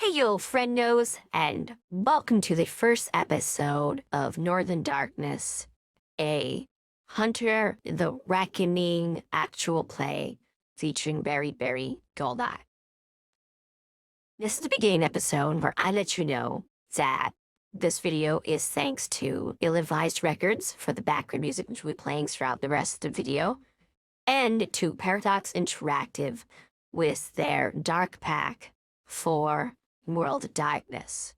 Hey yo, friendos, and welcome to the first episode of Northern Darkness, a Hunter the Reckoning actual play featuring Barry Goldeye. This is the beginning episode where I let you know that this video is thanks to Ill-Advised Records for the background music which we'll be playing throughout the rest of the video, and to Paradox Interactive with their Dark Pack for World of Darkness.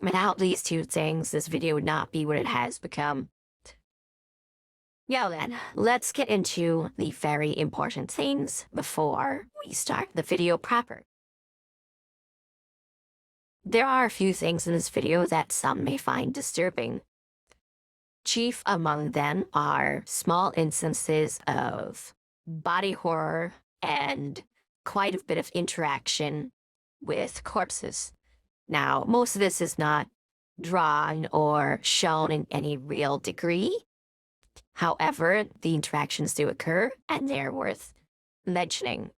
Without these two things, this video would not be what it has become. Now then, let's get into the very important things before we start the video proper. There are a few things in this video that some may find disturbing. Chief among them are small instances of body horror and quite a bit of interaction with corpses. Now, most of this is not drawn or shown in any real degree. However, the interactions do occur, and they're worth mentioning.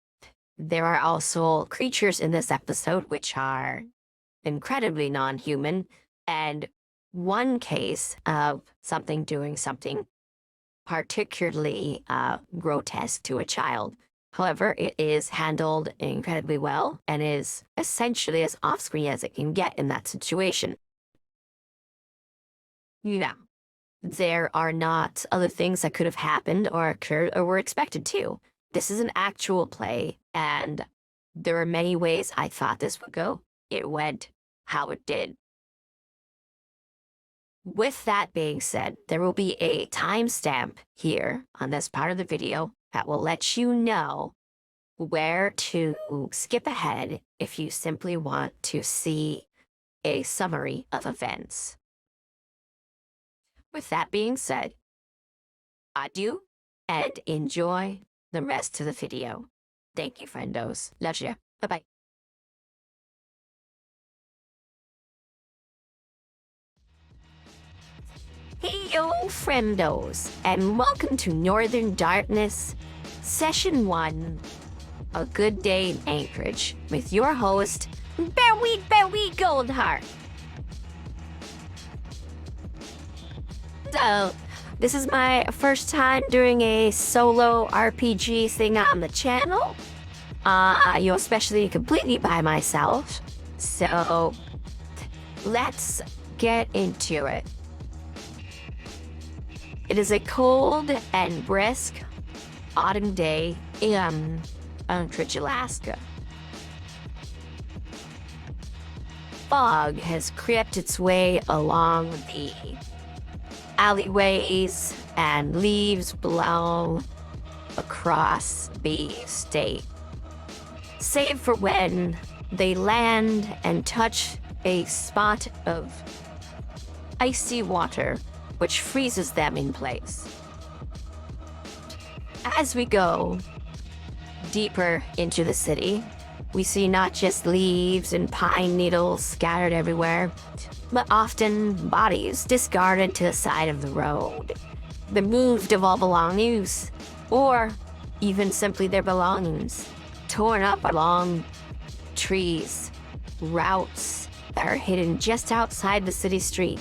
There are also creatures in this episode which are incredibly non-human, and one case of something doing something particularly grotesque to a child. However, it is handled incredibly well and is essentially as off-screen as it can get in that situation. Now, there are not other things that could have happened or occurred or were expected to. This is an actual play, and there are many ways I thought this would go. It went how it did. With that being said, there will be a timestamp here on this part of the video that will let you know where to skip ahead if you simply want to see a summary of events. With that being said, adieu and enjoy the rest of the video. Thank you, friendos. Love you. Bye-bye. Hey yo, friendos, and welcome to Northern Darkness, Session 1, A Good Day in Anchorage, with your host, Barry Goldheart. So, this is my first time doing a solo RPG thing on the channel. Especially completely by myself. So, let's get into it. It is a cold and brisk autumn day in Anchorage, Alaska. Fog has crept its way along the alleyways and leaves blow across the state. Save for when they land and touch a spot of icy water which freezes them in place. As we go deeper into the city, we see not just leaves and pine needles scattered everywhere, but often bodies discarded to the side of the road, removed of all belongings, or even simply their belongings, torn up along trees, routes that are hidden just outside the city street.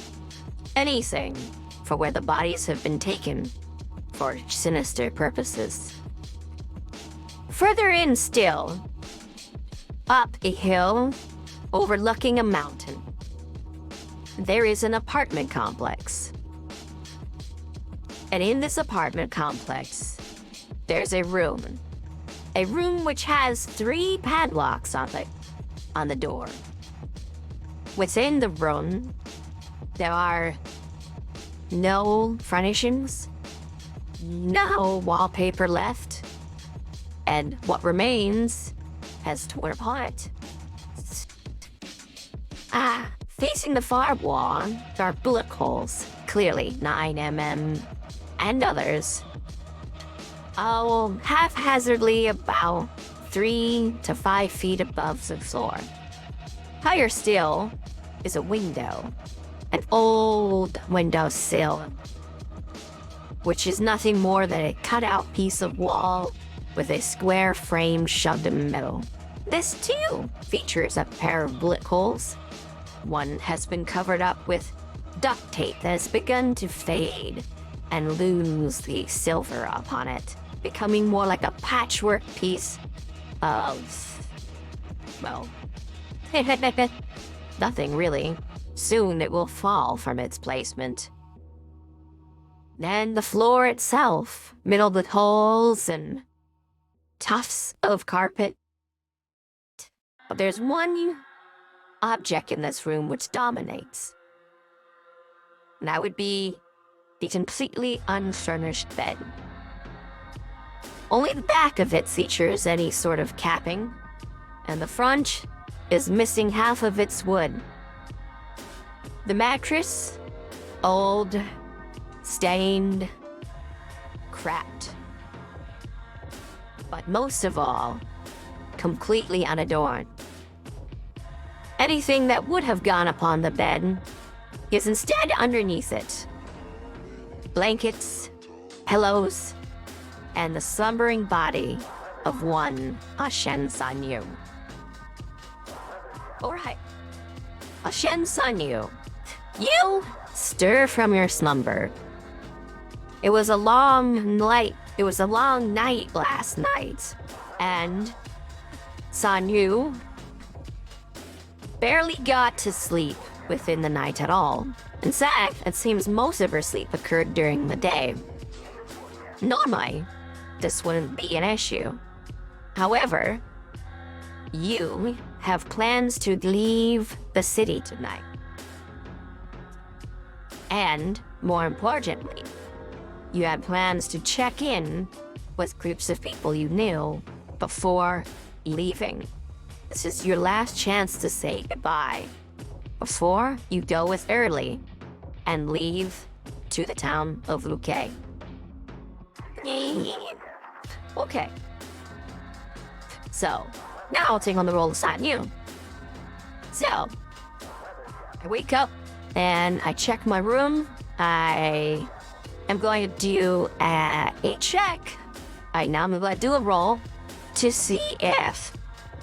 Anything for where the bodies have been taken for sinister purposes. Further in still, up a hill overlooking a mountain, there is an apartment complex. And in this apartment complex, there's a room which has 3 padlocks on the door. Within the room, there are no furnishings, no wallpaper left, and what remains has torn apart. Facing the far wall, there are bullet holes, clearly 9mm, and others. Haphazardly about 3 to 5 feet above the floor. Higher still is a window. An old windowsill, which is nothing more than a cut-out piece of wall with a square frame shoved in the middle. This too features a pair of bullet holes. One has been covered up with duct tape that has begun to fade and lose the silver upon it, becoming more like a patchwork piece of, well, nothing really. Soon it will fall from its placement. Then the floor itself, riddled with holes and tufts of carpet. But there's one object in this room which dominates. And that would be the completely unfurnished bed. Only the back of it features any sort of capping, and the front is missing half of its wood. The mattress, old, stained, cracked. But most of all, completely unadorned. Anything that would have gone upon the bed is instead underneath it. Blankets, pillows, and the slumbering body of one Achen Sanyu. Alright, Achen Sanyu, you stir from your slumber. It was a long night last night, and Sanyu barely got to sleep within the night at all. In fact, it seems most of her sleep occurred during the day. Normally, this wouldn't be an issue. However, you have plans to leave the city tonight. And, more importantly, you had plans to check in with groups of people you knew before leaving. This is your last chance to say goodbye before you go with Earley and leave to the town of Luque. Okay. So, now I'll take on the role of Sanyu. So, I wake up and I check my room. I am going to do a check. Now I'm going to do a roll to see if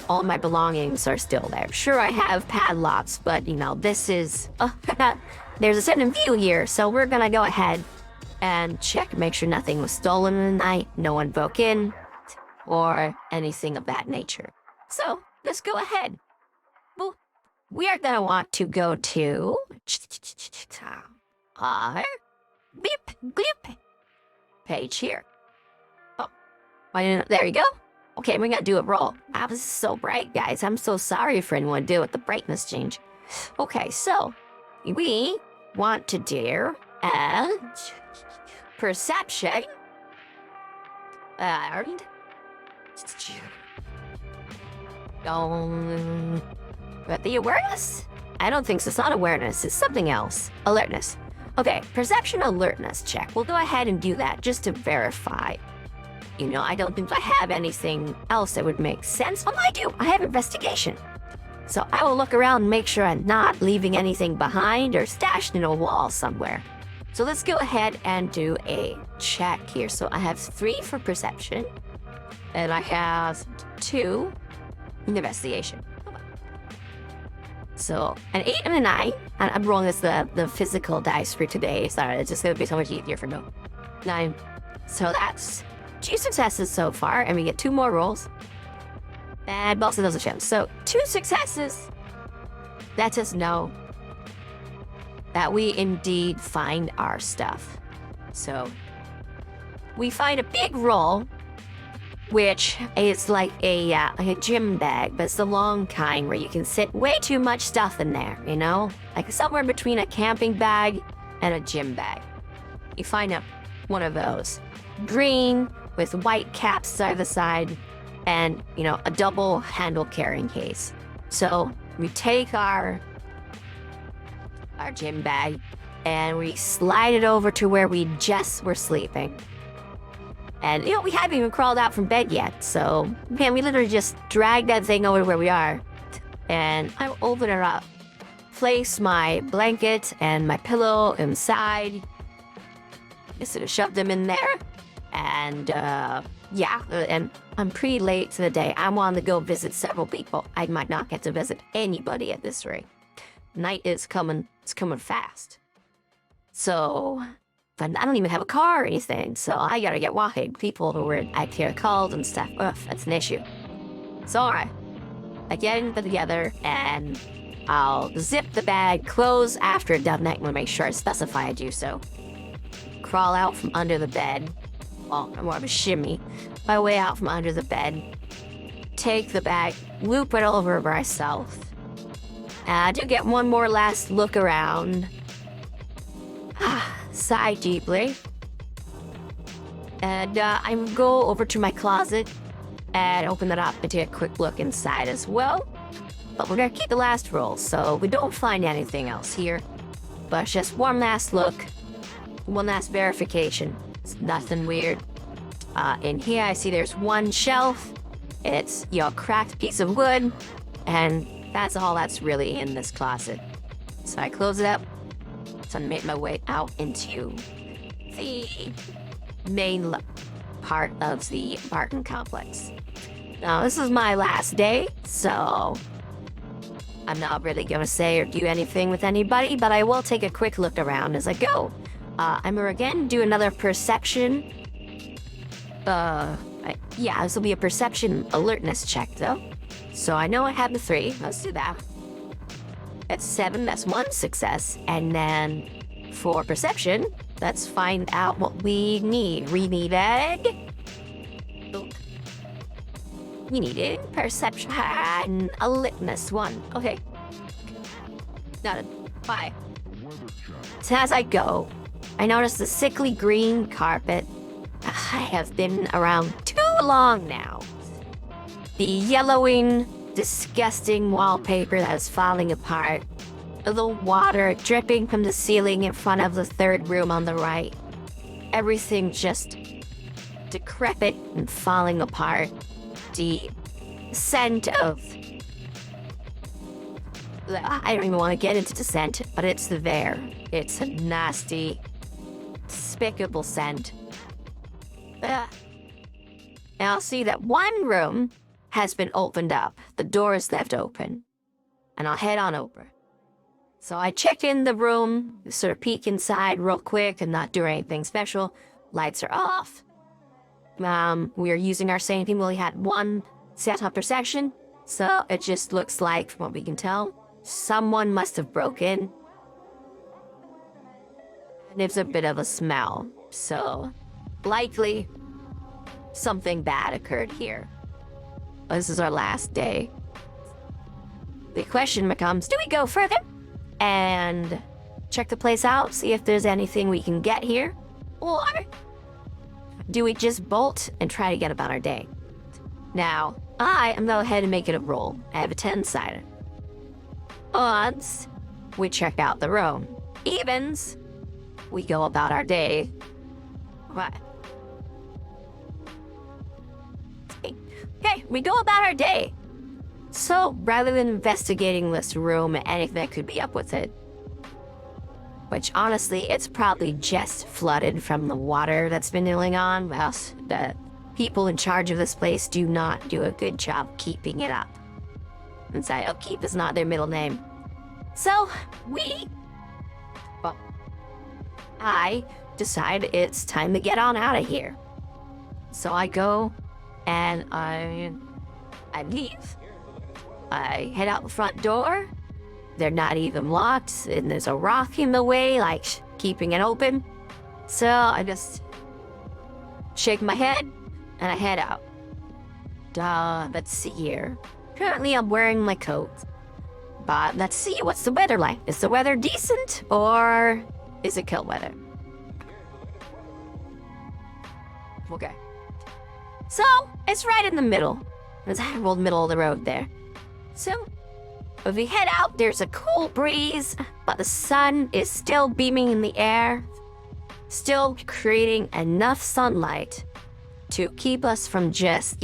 all my belongings are still there. Sure, I have padlocks, but this is... there's a certain view here, so we're gonna go ahead and check, make sure nothing was stolen in the night, no one broke in, or anything of that nature. So, let's go ahead. Well, we are gonna want to go to... our... bleep page here. Oh, there you go. Okay, we're gonna do a roll. Ah, this is so bright, guys. I'm so sorry for anyone deal with the brightness change. Okay, so we want to do a perception and but the awareness? I don't think so. It's not awareness. It's something else. Alertness. Okay, perception alertness check. We'll go ahead and do that just to verify. I don't think I have anything else that would make sense. Well, I do. I have investigation. So I will look around and make sure I'm not leaving anything behind or stashed in a wall somewhere. So let's go ahead and do a check here. So I have 3 for perception, and I have 2 in investigation. So an 8 and a 9, and I'm rolling this the physical dice for today. Sorry, it's just gonna be so much easier for no 9. So that's 2 successes so far, and we get 2 more rolls. And both of those are chance. So 2 successes. Let us know that we indeed find our stuff. So we find a big roll, which is like a gym bag, but it's the long kind where you can sit way too much stuff in there, like somewhere between a camping bag and a gym bag. You find one of those, green with white caps side to the side, and a double handle carrying case. So we take our gym bag and we slide it over to where we just were sleeping. And we haven't even crawled out from bed yet, so man, we literally just dragged that thing over to where we are. And I open it up, place my blanket and my pillow inside, just sort of shove them in there, and Yeah, and I'm pretty late to the day. I wanted to go visit several people. I might not get to visit anybody at this rate. Night is coming. It's coming fast. So, but I don't even have a car or anything, so I gotta get walking. People who were out here called and stuff. Ugh, that's an issue. So, alright. I get it together, and I'll zip the bag, close after it done. I want to make sure I specify I do so. Crawl out from under the bed. Well, more of a shimmy. My way out from under the bed. Take the bag, loop it over myself. And I do get one more last look around. Sigh deeply. And I go over to my closet and open it up and take a quick look inside as well. But we're gonna keep the last roll, so we don't find anything else here. But it's just one last look, one last verification. It's nothing weird. In here, I see there's one shelf. It's your cracked piece of wood, and that's all that's really in this closet. So I close it up. So I made my way out into the main part of the Barton complex. Now, this is my last day, so I'm not really gonna say or do anything with anybody, but I will take a quick look around as I go. I'm gonna again do another perception. Yeah, this will be a perception alertness check, though. So I know I have the 3. Let's do that. That's 7. That's 1 success. And then for perception, let's find out what we need. We needed... We needed perception and alertness 1. Okay. Now, 5. So as I go, I notice the sickly green carpet. I have been around too long now. The yellowing, disgusting wallpaper that is falling apart. The water dripping from the ceiling in front of the 3rd room on the right. Everything just decrepit and falling apart. The scent of... I don't even want to get into the scent, but it's there. It's a nasty, despicable scent. And I'll see that one room has been opened up. The door is left open. And I'll head on over. So I check in the room, sort of peek inside real quick and not do anything special. Lights are off. We are using our same team. We only had 1 set up perception. So it just looks like, from what we can tell, someone must have broken. And there's a bit of a smell. So likely something bad occurred here. This is our last day. The question becomes, do we go further and check the place out, see if there's anything we can get here? Or do we just bolt and try to get about our day? Now, I am going to go ahead and make it a roll. I have a 10-sided. Odds, we check out the room. Evens, we go about our day. What? Okay, we go about our day. So, rather than investigating this room and anything that could be up with it, which honestly, it's probably just flooded from the water that's been going on, well, the people in charge of this place do not do a good job keeping it up. And say, upkeep is not their middle name. So, I decide it's time to get on out of here. So I go and I leave. I head out the front door. They're not even locked, and there's a rock in the way, like keeping it open. So I just shake my head and I head out. Let's see here. Currently I'm wearing my coat. But let's see, what's the weather like? Is the weather decent or is it cold weather? Okay. So, it's right in the middle. It's the middle of the road there. So, if we head out, there's a cool breeze, but the sun is still beaming in the air, still creating enough sunlight to keep us from just,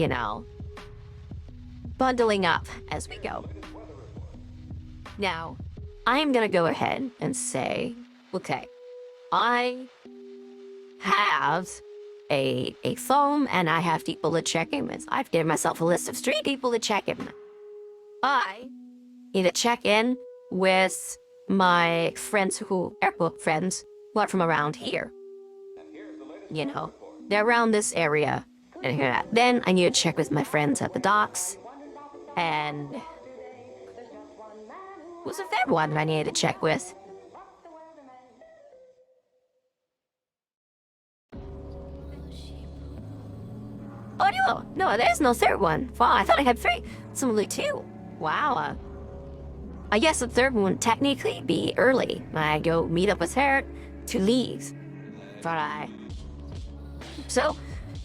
bundling up as we go. Now, I'm gonna go ahead and say, okay, I have a phone, and I have people to check in with. I've given myself a list of 3 people to check in with. I need to check in with my friends who are from around here. You know, they're around this area. And then I need to check with my friends at the docks. And who's the third one I needed to check with? Oh, no, there's no third one. Wow, I thought I had 3. It's only 2. Wow. I guess the third one would technically be Earley. I go meet up with her to leave. So,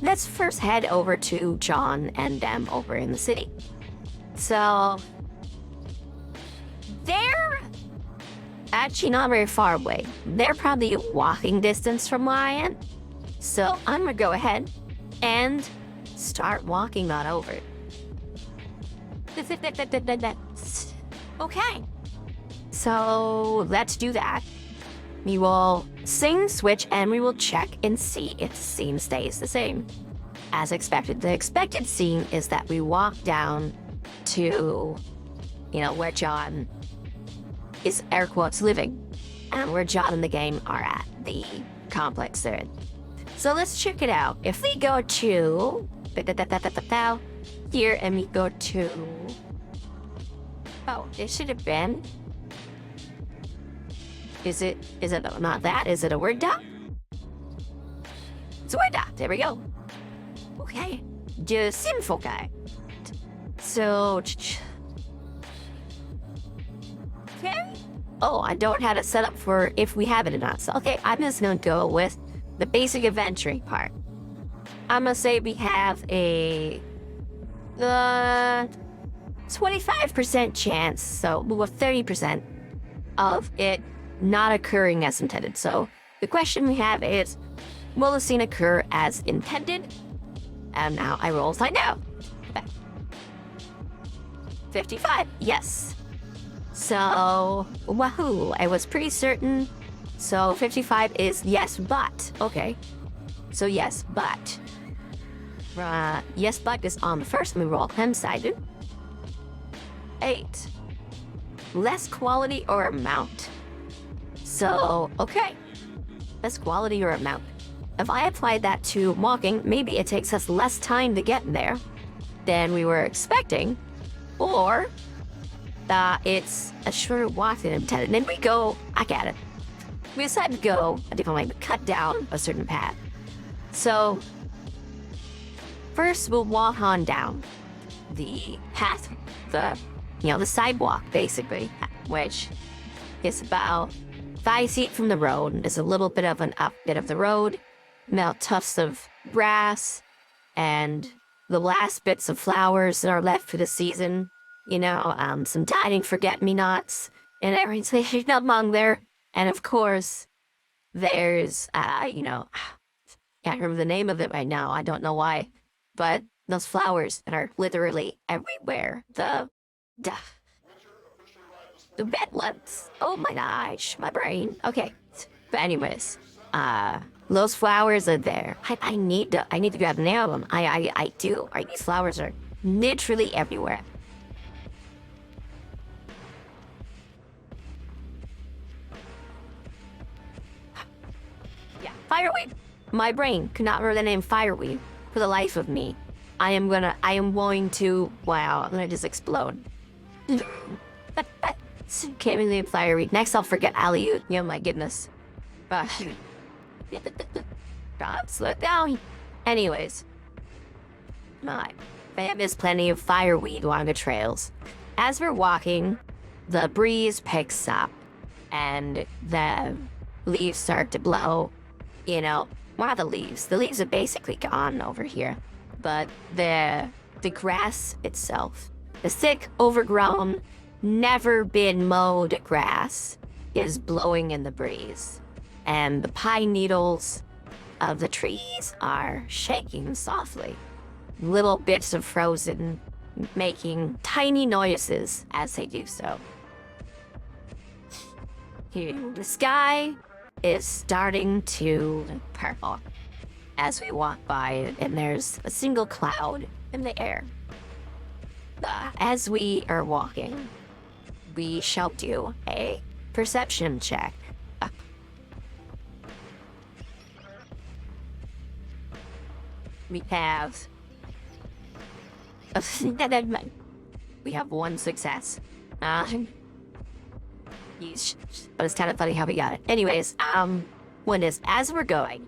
let's first head over to John and them over in the city. So, they're actually not very far away. They're probably walking distance from where I am. So, I'm gonna go ahead and start walking on over. Okay. So, let's do that. We will sing, switch, and we will check and see if the scene stays the same. As expected. The expected scene is that we walk down to, where John is air quotes living, and where John and the game are at, the complex they're in. So let's check it out. If we go to here and we go to, it should have been. Is it not that? Is it a word doc? It's a word doc. There we go. Okay. The sinful guy. So. Okay. Oh, I don't have it set up for if we have it or not. So, okay, I'm just gonna go with the basic adventuring part. I'm gonna say we have a 25% chance, so with 30% of it not occurring as intended. So the question we have is, will the scene occur as intended? And now I roll find out. 55, yes. So, wahoo, I was pretty certain. So 55 is yes, but. Okay. So yes, but. Yes, but is on the first. We roll 10-sided. 8. Less quality or amount. So, okay. Less quality or amount. If I apply that to walking, maybe it takes us less time to get there than we were expecting. Or it's a shorter walk than intended. And then we go, I get it. We decide to go a different way, but cut down a certain path. So, first we'll walk on down the path, the sidewalk, basically, which is about 5 feet from the road. There's a little bit of an up bit of the road, tufts of grass, and the last bits of flowers that are left for the season. Some dying forget-me-nots and everything among there. And of course, there's, can't remember the name of it right now. I don't know why, but those flowers that are literally everywhere. The bed ones. Oh my gosh, my brain. Okay, but anyways, those flowers are there. I need to grab an of them. I do. These flowers are literally everywhere. Yeah, fireweed. My brain could not remember the name fireweed for the life of me. I am going to, wow, I'm gonna just explode. Can't really name fireweed. Next I'll forget alley-oot. My goodness. Slow it down. Anyways. There is plenty of fireweed along the trails. As we're walking, the breeze picks up and the leaves start to blow. What are the leaves? The leaves are basically gone over here. But the grass itself, the thick, overgrown, never been mowed grass is blowing in the breeze. And the pine needles of the trees are shaking softly. Little bits of frozen making tiny noises as they do so. Here, the sky is starting to purple. as we walk by it, and there's a single cloud in the air. As we are walking, we shall do a perception check. We have one success. But it's kind of funny how we got it. Anyways, when as we're going,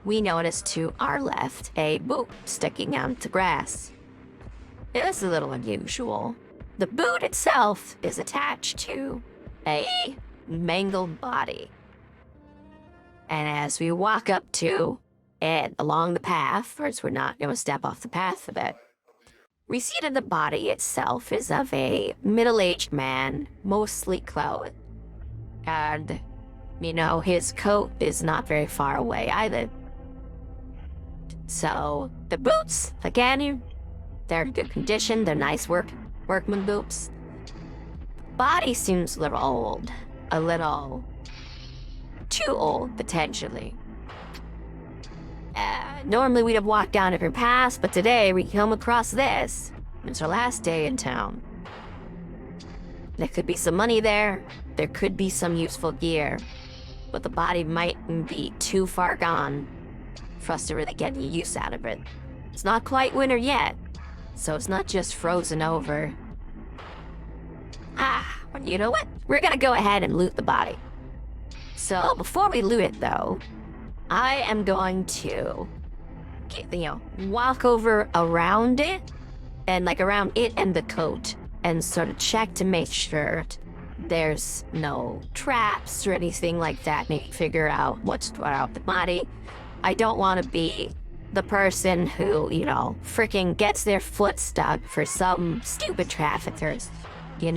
we notice to our left a boot sticking out the grass. It is a little unusual. The boot itself is attached to a mangled body. And as we walk up to it along the path, first we're not going to step off the path a bit, we see that the body itself is of a middle-aged man, mostly clothed. And, his coat is not very far away either. So, the boots, again, they're in good condition, they're nice workman boots. Body seems a little too old, potentially. Normally we'd have walked down different paths, but today we come across this. It's our last day in town. There could be some money there, there could be some useful gear, but the body might be too far gone for us to really get any use out of it. It's not quite winter yet, so it's not just frozen over. You know what? We're gonna go ahead and loot the body. So before we loot it though, I am going to walk over around it, and around it and the coat, and sort of check to make sure there's no traps or anything like that. Maybe figure out what's out the body. I don't want to be the person who, freaking gets their foot stuck for some stupid traffickers, I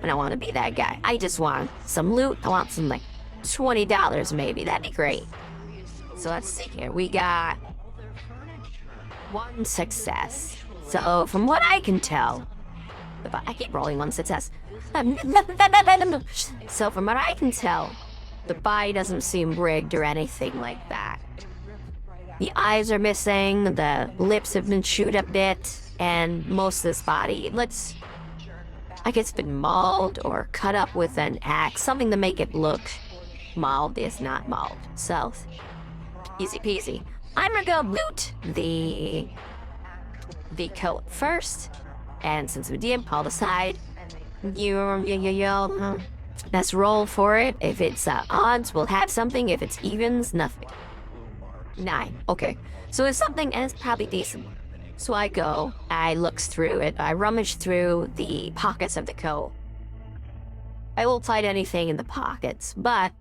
don't want to be that guy. I just want some loot. I want some, $20 maybe. That'd be great. So let's see here. We got one success. So from what I can tell, I keep rolling one success. So from what I can tell, the body doesn't seem rigged or anything like that. The eyes are missing, the lips have been chewed a bit, and most of this body, it's been mauled or cut up with an axe, something to make it look mauled is not mauled. So, easy peasy. I'm gonna go loot the coat first, and since we did pull aside, let's roll for it. If it's odds, we'll have something. If it's evens, nothing. 9. Okay. So it's something, and it's probably decent. So I look through it, I rummage through the pockets of the coat. I won't find anything in the pockets, but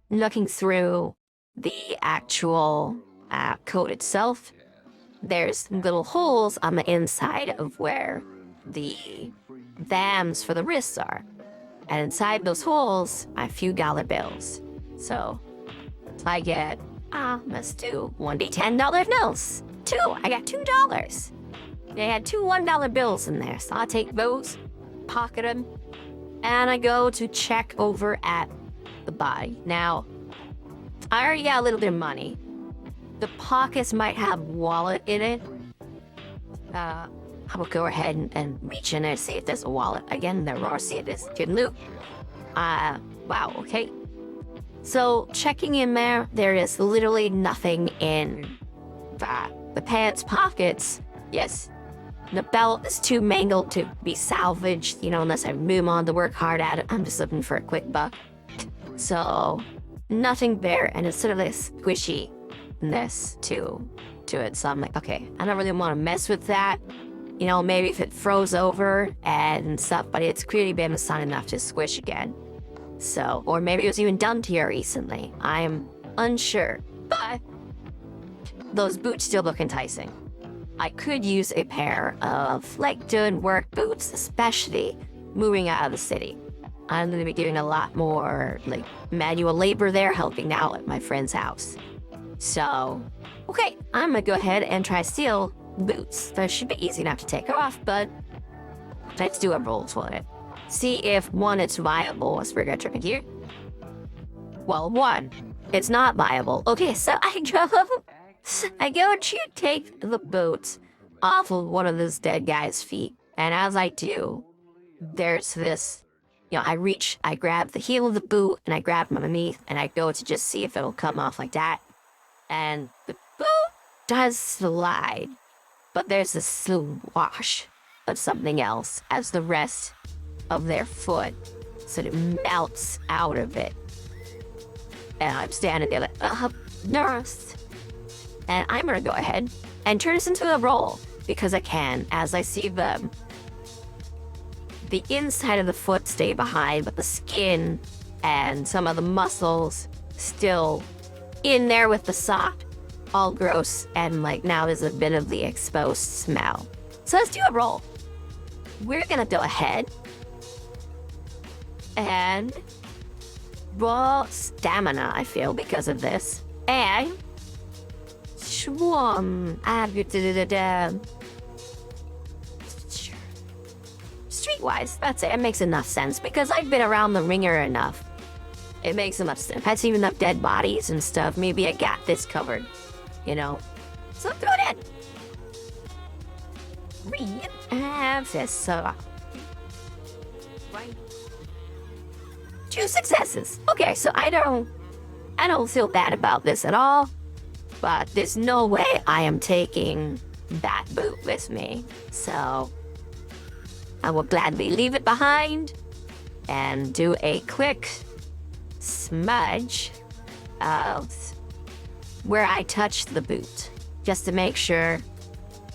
looking through the actual coat itself, there's little holes on the inside of where the dams for the wrists are. And inside those holes are a few dollar bills. So I get, let's do 1d $10 bills. 2, I got $2. They had 2 $1 bills in there, so I'll take those, pocket them, and I go to check over at the body. Now, I already got a little bit of money. The pockets might have wallet in it. I will go ahead and reach in there and see if there's a wallet. Again, there are, see it is good loot. Wow, okay. So, checking in there is literally nothing in the pants pockets. Yes, the belt is too mangled to be salvaged, unless I move on to work hard at it. I'm just looking for a quick buck. So, nothing there, and it's sort of this squishiness to it. So I'm like, okay, I don't really want to mess with that. Maybe if it froze over and stuff, but it's clearly been sun enough to squish again. So, or maybe it was even done to you recently. I'm unsure, but those boots still look enticing. I could use a pair of doing work boots, especially moving out of the city. I'm going to be doing a lot more manual labor there, helping out at my friend's house. So, okay, I'm going to go ahead and try to steal boots. That should be easy enough to take off, but let's do a roll for it. See if 1, it's viable. Let's figure out here. Well, 1. It's not viable. Okay, so I go to take the boot off of one of this dead guy's feet. And as I do, there's this, I grab the heel of the boot and I grab my knee and I go to just see if it'll come off like that. And the boot does slide, but there's a swoosh of something else as the rest of their foot sort of melts out of it. And I'm standing there like, nurse. And I'm gonna go ahead and turn this into a roll because I can, as I see the inside of the foot stay behind, but the skin and some of the muscles still in there with the sock, all gross, and like now there's a bit of the exposed smell. So let's do a roll. We're gonna go ahead and roll stamina, I feel, because of this. And Swarm. Streetwise, that's it. It makes enough sense because I've been around the ringer enough. It makes enough sense. I've seen enough dead bodies and stuff. Maybe I got this covered, So throw it in. Read. This. Right. 2 successes. Okay, so I don't feel bad about this at all. But there's no way I am taking that boot with me. So I will gladly leave it behind and do a quick smudge of where I touched the boot, just to make sure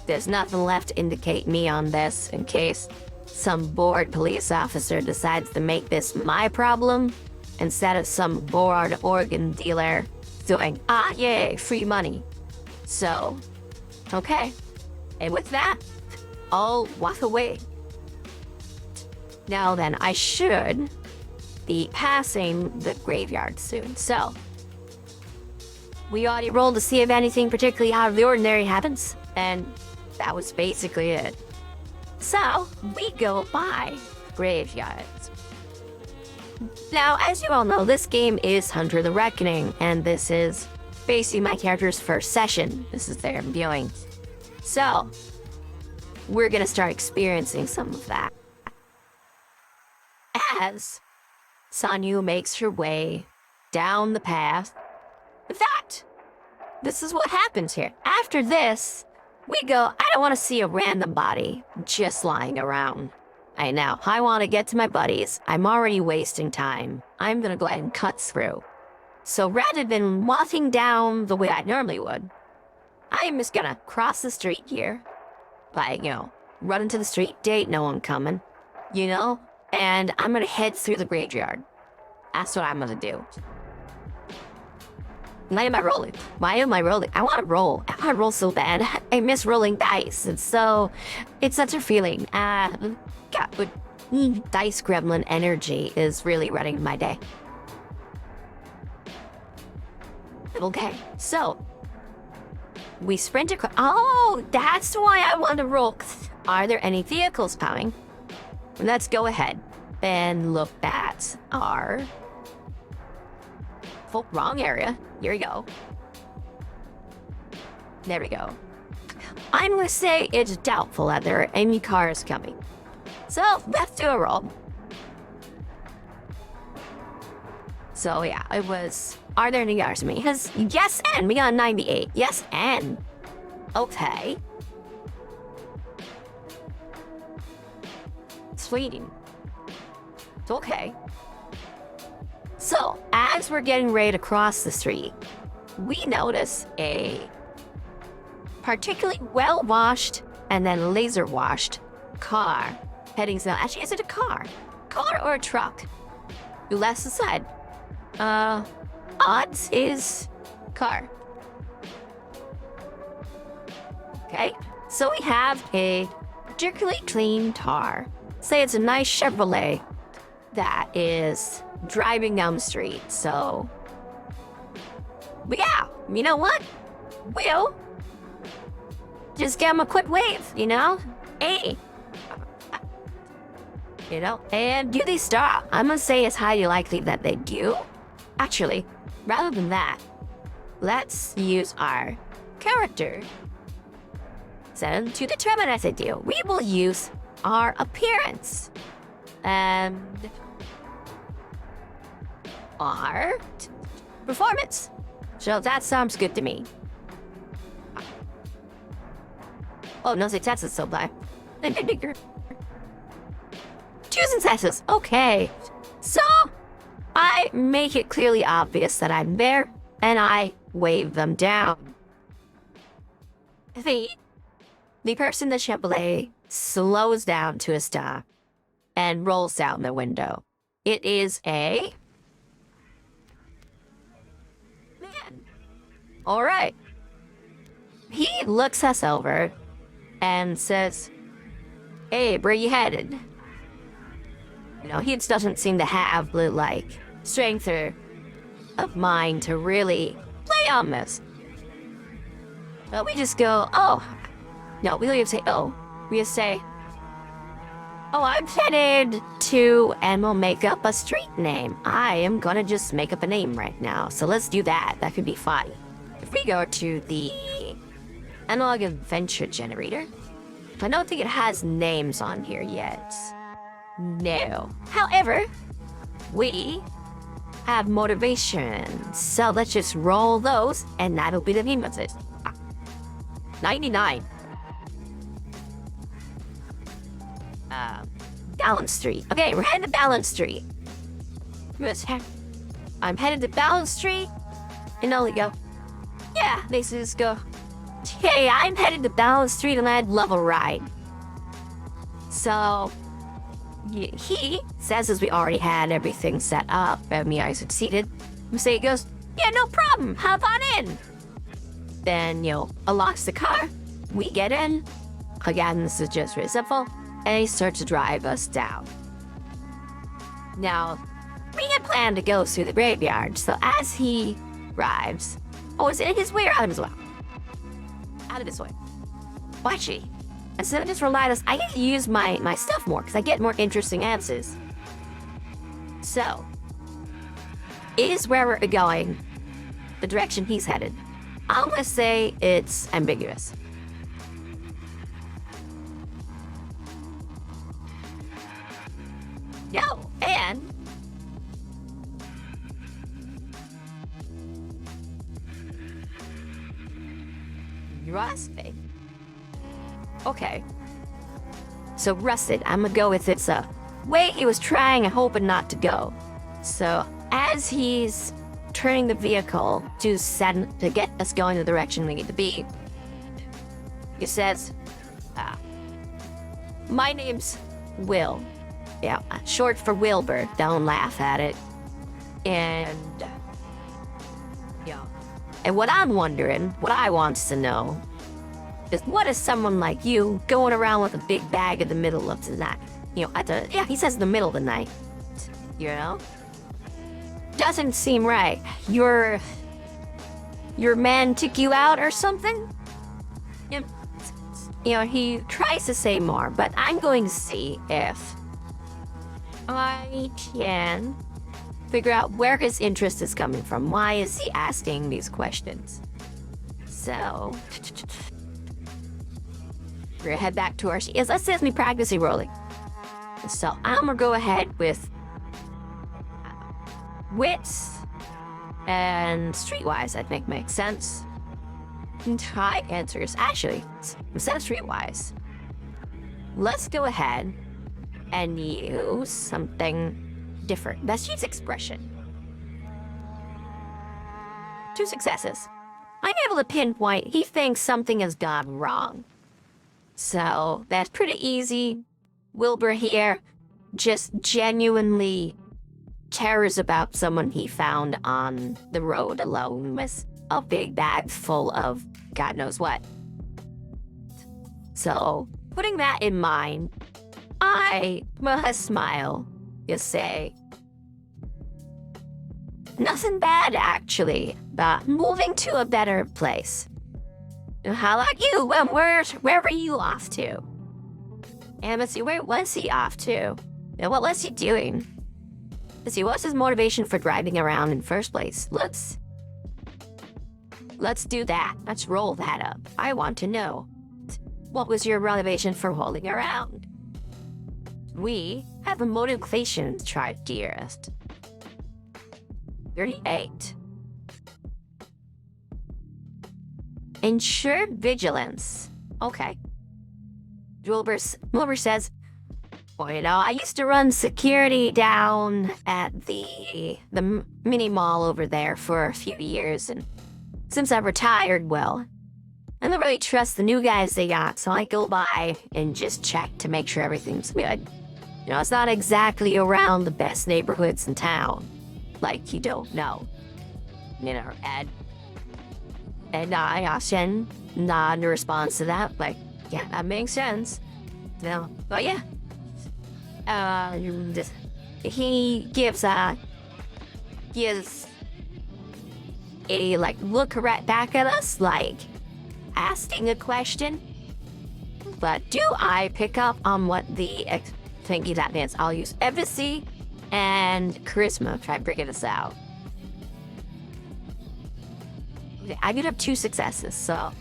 there's nothing left to indicate me on this in case some bored police officer decides to make this my problem instead of some bored organ dealer doing, yay, free money. So, okay. And with that, I'll walk away. Now then, I should be passing the graveyard soon. So, we already rolled to see if anything particularly out of the ordinary happens, and that was basically it. So, we go by graveyards. Now, as you all know, this game is Hunter the Reckoning, and this is basically my character's first session. This is their viewing. So, we're gonna start experiencing some of that. As Sanyu makes her way down the path. In fact, this is what happens here. After this, we go, I don't want to see a random body just lying around. I want to get to my buddies. I'm already wasting time. I'm going to go ahead and cut through. So rather than walking down the way I normally would, I'm just going to cross the street here. Like, run into the street, date, no one coming, and I'm going to head through the graveyard. That's what I'm going to do. Why am I rolling? I want to roll. I want to roll so bad. I miss rolling dice. It's such a feeling. Dice gremlin energy is really running my day. Okay, so we sprint across. Oh, that's why I want to roll. Are there any vehicles coming? Let's go ahead and look at our wrong area. Here we go. There we go. I'm gonna say it's doubtful that there are any cars coming. So let's do a roll. So yeah, it was, are there any cars to me? Yes, and we got 98. Yes, and. Okay. Sweetie. It's okay. So, as we're getting ready to cross the street, we notice a particularly well-washed and then laser-washed car heading south. Actually, is it a car? Car or a truck? You left aside. Odds is car. Okay, so we have a particularly clean car. Say it's a nice Chevrolet that is driving down the street, so. But yeah, you know what? We'll just give him a quick wave, Hey. And do they stop? I'm gonna say it's highly likely that they do. Actually, rather than that, let's use our character. So to determine as I do, we will use our appearance and our performance. So that sounds good to me. Oh, no successes so far. 2 successes. Okay. So I make it clearly obvious that I'm there, and I wave them down. The person in the Chevrolet slows down to a stop and rolls down the window. It is a man. All right. He looks us over and says, "Hey, where you headed?" He just doesn't seem to have the, strength of mind to really play on this. But we just go, oh. No, we don't even say, oh. We just say, oh, I'm headed to, and we'll make up a street name. I am gonna just make up a name right now. So let's do that. That could be fun. If we go to the analog adventure generator, I don't think it has names on here yet. No. However, we have motivation. So let's just roll those, and that'll be the name of it. 99. Balance Street. Okay, we're headed to Balance Street. I'm headed to Balance Street, and I'll go, yeah, they just go, hey, I'm headed to Balance Street, and I'd love a ride. So he says, as we already had everything set up, and we are succeeded, he goes, yeah, no problem, hop on in. Then, unlocks the car, we get in. Again, this is just really simple, and he starts to drive us down. Now, we had planned to go through the graveyard, so as he drives, is it in his way or out of his way? Out of his way. Watch it. Instead of just relying on us, I need to use my stuff more, because I get more interesting answers. So, is where we're going the direction he's headed? I'm gonna say it's ambiguous. No, and rusted. Okay. So rusted, I'm gonna go with it's a way he was trying and hoping not to go. So as he's turning the vehicle to get us going in the direction we need to be, he says, my name's Will. Yeah, short for Wilburr. Don't laugh at it. And what I'm wondering, what I wants to know, is what is someone like you going around with a big bag in the middle of the night? He says the middle of the night. Doesn't seem right. Your man took you out or something? He tries to say more, but I'm going to see if I can figure out where his interest is coming from. Why is he asking these questions? So, we're gonna head back to our sheet. Let's say me practicing rolling. So, I'm gonna go ahead with wits and streetwise. I think makes sense. And try answers. Actually, instead of streetwise, let's go ahead and use something different. That's just expression. 2 successes. I'm able to pinpoint he thinks something has gone wrong. So that's pretty easy. Wilburr here just genuinely cares about someone he found on the road alone with a big bag full of God knows what. So, putting that in mind, I must smile. You say, nothing bad actually, but moving to a better place. How about you? Well, where were you off to? And let's see, where was he off to? And what was he doing? Let's see, what's his motivation for driving around in the first place? Let's do that. Let's roll that up. I want to know. What was your motivation for holding around? We have a motivation, tried dearest. 38. Ensure vigilance. Okay. Wilburr says, well, you know, I used to run security down at the mini mall over there for a few years, and since I retired, well, I don't really trust the new guys they got, so I go by and just check to make sure everything's good. You know, it's not exactly around the best neighborhoods in town. Like, you don't know. You know, and I asked Shen, nod in response to that, like, yeah, that makes sense. You know, but yeah. He gives a like look right back at us, like asking a question. But do I pick up on what the thing he's at dance? I'll use empathy and charisma to try to figure this out. Okay, I get up 2 successes, so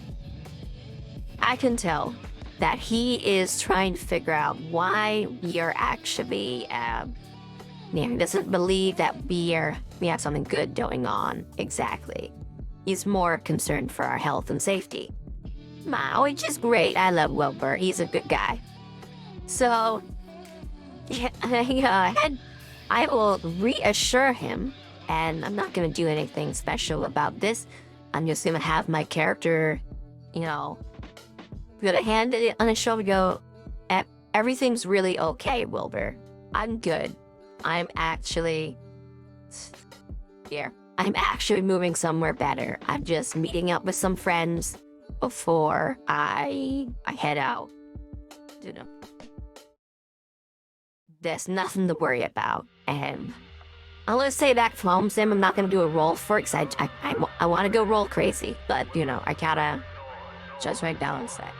I can tell that he is trying to figure out why we are actually, he doesn't believe that we have something good going on, exactly. He's more concerned for our health and safety. Which is great, I love Wilburr, he's a good guy. So, yeah, I will reassure him, and I'm not gonna do anything special about this. I'm just gonna have my character, you know, gonna hand it on his shoulder, go, everything's really okay, Wilburr. I'm good. I'm actually moving somewhere better. I'm just meeting up with some friends before I head out. You know, there's nothing to worry about. And I'm gonna say that from home, Sim. I'm not gonna do a roll for it, because I want to go roll crazy. But, you know, I gotta just right balance that.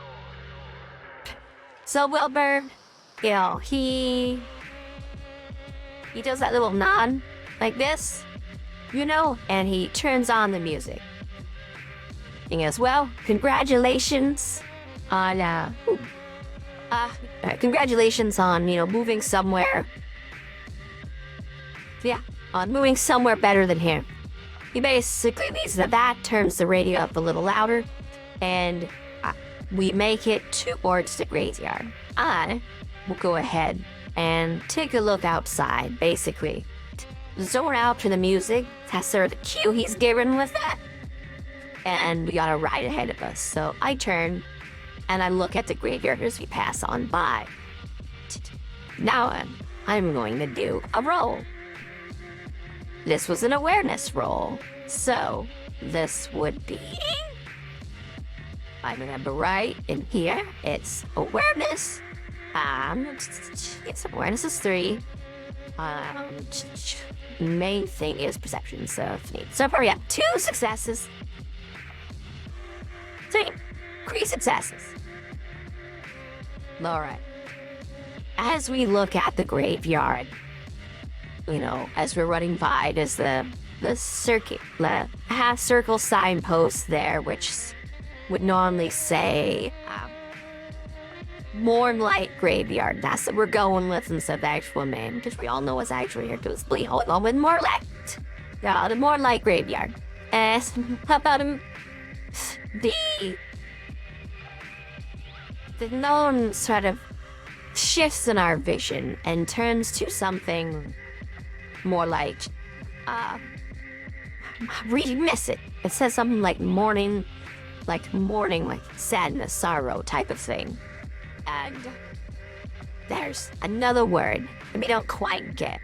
So Wilburr, you know, he does that little nod like this, you know, and he turns on the music. He goes, well, congratulations on, you know, moving somewhere. Yeah, on moving somewhere better than here. He basically means that turns the radio up a little louder, and we make it towards the graveyard. I will go ahead and take a look outside, basically. Zone out to the music, that's sort of the cue he's given with that. And we got a ride ahead of us. So I turn and I look at the graveyard as we pass on by. Now I'm going to do a roll. This was an awareness roll. So this would be, I remember right in here, it's awareness. It's awareness is 3. Main thing is perception, so far we have 2 successes. 3 successes. Alright. As we look at the graveyard, you know, as we're running by, there's the half circle signpost there, which would normally say Mournlight Graveyard. That's what we're going with instead of the actual name, because we all know what's actually here to explain how long with Mournlight. Yeah, the Mournlight Graveyard. How about the gnome sort of shifts in our vision and turns to something more like we miss it. It says something like mourning, like sadness, sorrow type of thing. And there's another word that we don't quite get.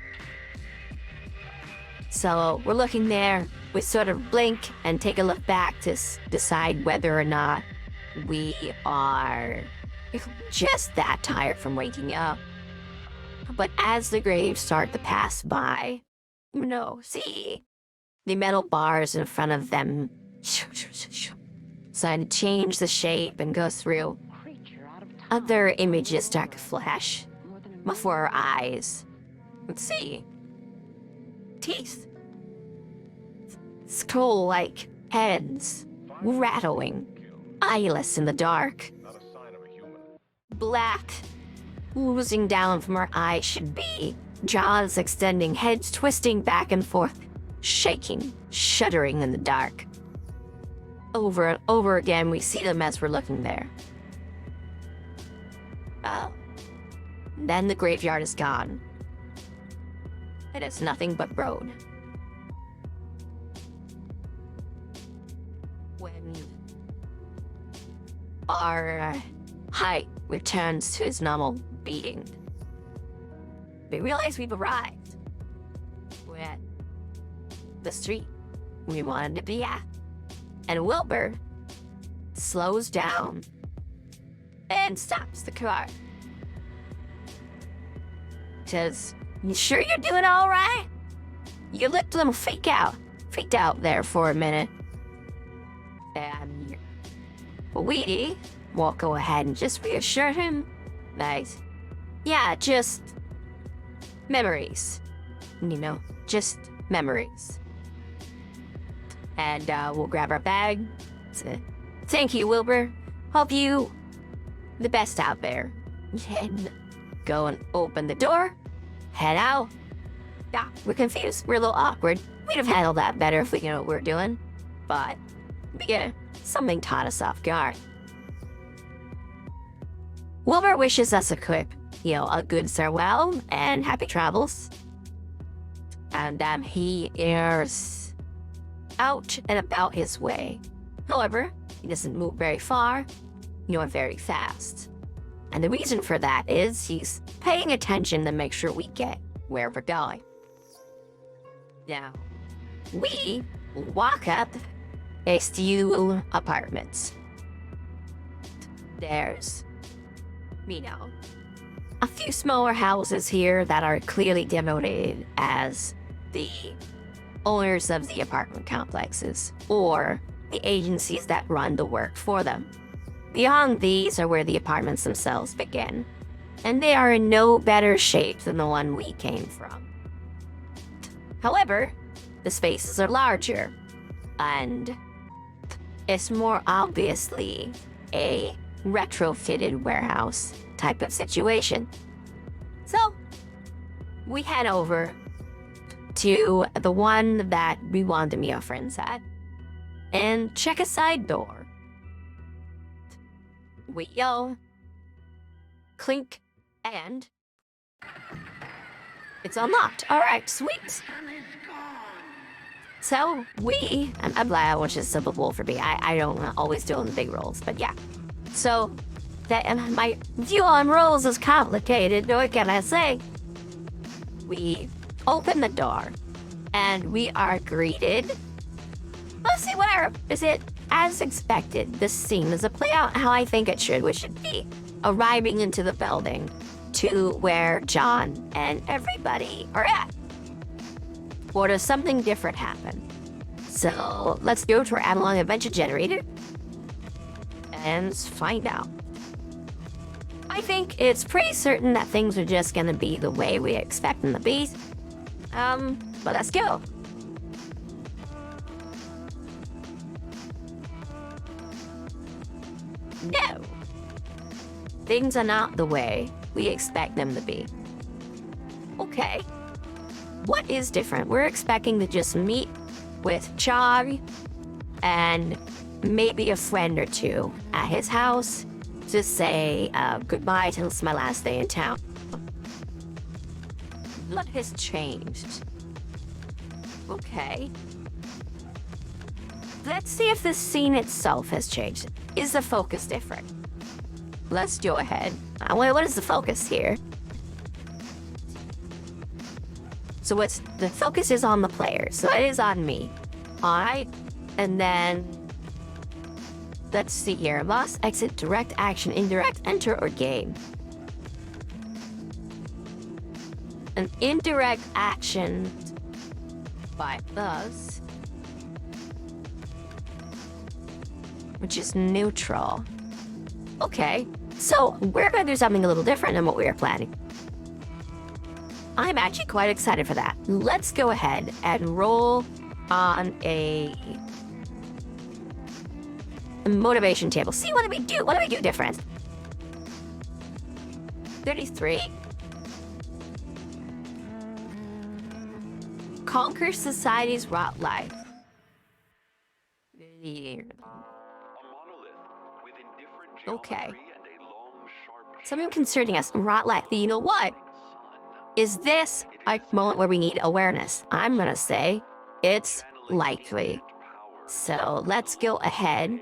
So we're looking there, we sort of blink and take a look back to decide whether or not we are just that tired from waking up. But as the graves start to pass by, you know, see the metal bars in front of them start to change the shape and go through. Other images start to flash before our eyes. Let's see. teeth. Skull-like heads, rattling, eyeless in the dark. Black, oozing down from her eyes should be, jaws extending, heads twisting back and forth, shaking, shuddering in the dark. Over and over again, we see them as we're looking there. Then the graveyard is gone. It is nothing but road. When our height returns to its normal being, we realize we've arrived. We're at the street we wanted to be at. And Wilburr slows down and stops the car. Says, "You sure you're doing all right?" You looked a little freaked out there for a minute. And we won't go ahead and just reassure him that, yeah, just memories. Just memories. And we'll grab our bag. Thank you, Wilburr. Hope you the best out there. And go and open the door. Head out. Yeah, we're confused. We're a little awkward. We'd have handled that better if we knew what we were doing. But, yeah, something taught us off guard. Wilburr wishes us a good farewell and happy travels. And he is out and about his way. However, he doesn't move very far, nor very fast. And the reason for that is he's paying attention to make sure we get where we're going. Now, we walk up a few apartments. There's, a few smaller houses here that are clearly denoted as the owners of the apartment complexes, or the agencies that run the work for them. Beyond these are where the apartments themselves begin, and they are in no better shape than the one we came from. However, the spaces are larger, and it's more obviously a retrofitted warehouse type of situation. So, we head over to the one that we wanted to meet our friends at, and check a side door. We yell, clink, and it's unlocked. All right, sweet. So I'm glad, which is simple for me. I don't always do the big rolls, but yeah. So my view on rolls is complicated. What can I say? We open the door, and we are greeted. Let's see, where is it? As expected, this scene is a play out how I think it should, which should be arriving into the building to where John and everybody are at. Or does something different happen? So let's go to our analog adventure generator and find out. I think it's pretty certain that things are just gonna be the way we expect them to be. But let's go. No. Things are not the way we expect them to be. Okay. What is different? We're expecting to just meet with Char and maybe a friend or two at his house to say goodbye till it's my last day in town. What has changed? Okay. Let's see if the scene itself has changed. Is the focus different? Let's go ahead. What is the focus here? So the focus is on the player, so it is on me. Alright, and then let's see here. Boss, exit, direct action, indirect, enter, or game. An indirect action by us, which is neutral. Okay, so we're gonna do something a little different than what we were planning. I'm actually quite excited for that. Let's go ahead and roll on a motivation table. See, what do we do? What do we do different? 33. Conquer society's rot life. Okay. Something concerning us. Rot life. You know what? Is this a moment where we need awareness? I'm gonna say it's likely. So let's go ahead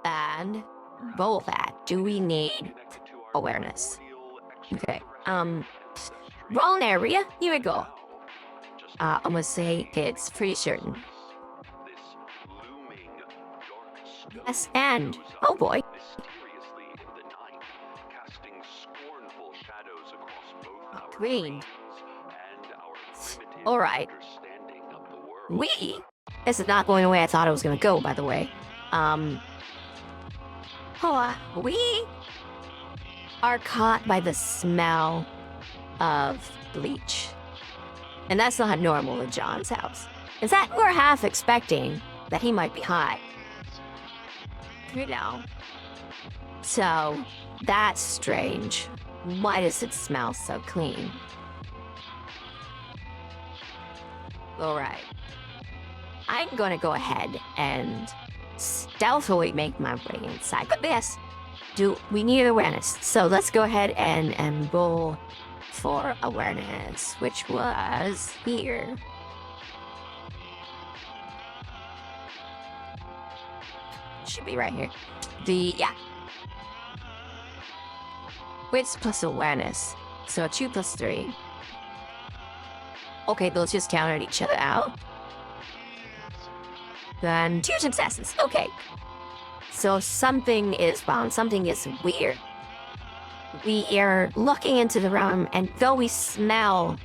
and roll that. Do we need awareness? Okay. Wrong area. Here we go. I'm gonna say it's pretty certain. Yes, and oh boy. Green. All right. This is not going the way I thought it was gonna go, by the way. We are caught by the smell of bleach. And that's not normal in John's house. In fact, we're half expecting that he might be high. You know. So, that's strange. Why does it smell so clean? Alright. I'm gonna go ahead and stealthily make my way inside. But this, we need awareness. So let's go ahead and roll for awareness, which was here. Should be right here. Wits plus awareness. So 2 plus 3. Okay, those just counted each other out. Then 2 successes. Okay. So something is wrong. Something is weird. We are looking into the room, and though we smell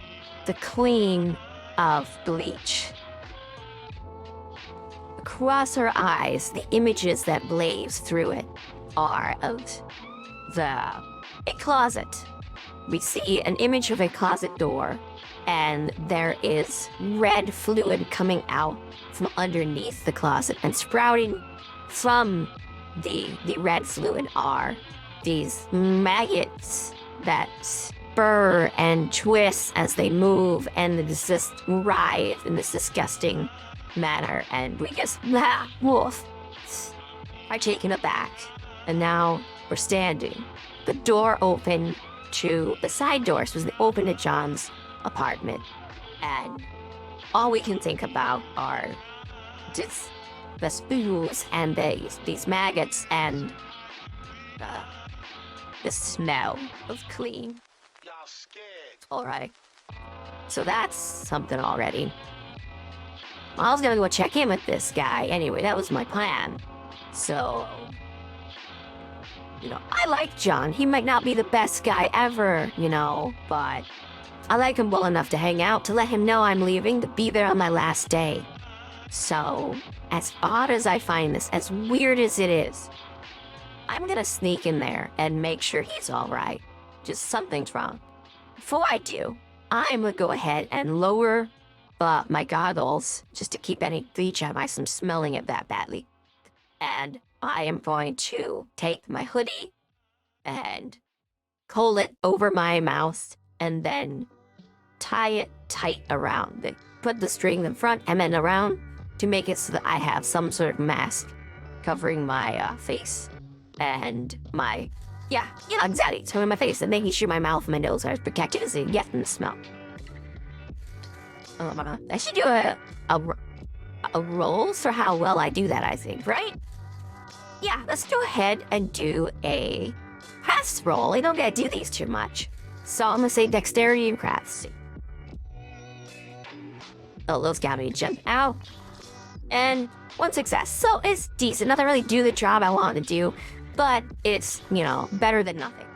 the clean of bleach, across our eyes, the images that blaze through it are of a closet. We see an image of a closet door, and there is red fluid coming out from underneath the closet, and sprouting from the red fluid are these maggots that spur and twist as they move, and they just writhe in this disgusting manner, and we just wolf are taken aback, and now we're standing. The door opened to the side door, so they open to John's apartment, and all we can think about are just the spoons and these maggots and the smell of clean. Alright. So that's something already. I was gonna go check in with this guy. Anyway, that was my plan. So, I like John. He might not be the best guy ever, but I like him well enough to hang out, to let him know I'm leaving, to be there on my last day. So, as odd as I find this, as weird as it is, I'm gonna sneak in there and make sure he's alright. Just something's wrong. Before I do, I'm gonna go ahead and lower my goggles, just to keep any bleach out of my from smelling it that badly. And I am going to take my hoodie and pull it over my mouth, and then tie it tight around it. Put the string in front and then around to make it so that I have some sort of mask covering my face and my, exactly, covering my face, and making sure my mouth and my nose are protected as they get from the smell. I should do a roll for how well I do that, I think, right? Yeah, let's go ahead and do a crafts roll. I don't gotta do these too much. So I'm gonna say dexterity and crafts. Oh, those got me jump out. And 1 success. So it's decent. Doesn't really do the job I wanted to do, but it's, better than nothing.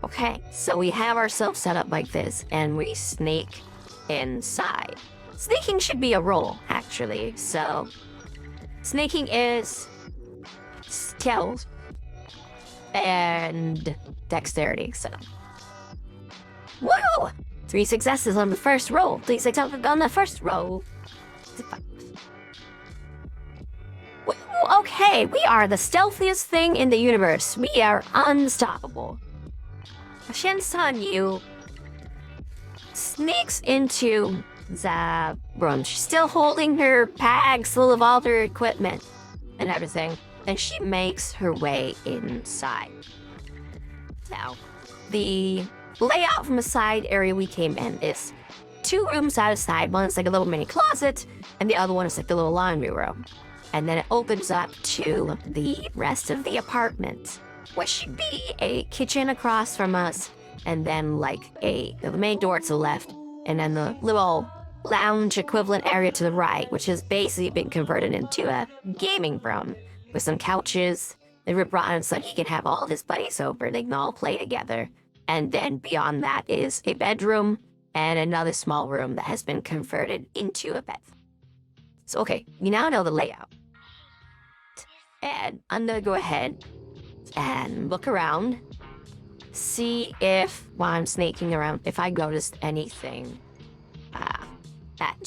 Okay, so we have ourselves set up like this, and we sneak inside. Sneaking should be a roll, actually. So sneaking is stealth and dexterity. So, woo! 3 successes on the first roll. 3 successes on the first roll. Okay, we are the stealthiest thing in the universe. We are unstoppable. Achen Sanyu sneaks into the room. She's still holding her bags full of all her equipment and everything, and she makes her way inside. Now, the layout from the side area we came in is 2 rooms out of side. One is like a little mini closet, and the other one is like the little laundry room. And then it opens up to the rest of the apartment, which should be a kitchen across from us, and then like the main door to the left, and then the little lounge equivalent area to the right, which has basically been converted into a gaming room with some couches. They were brought in so he can have all his buddies over. They can all play together. And then beyond that is a bedroom and another small room that has been converted into a bed. So, okay, we now know the layout. And I'm gonna go ahead and look around, see if, while I'm sneaking around, if I noticed anything.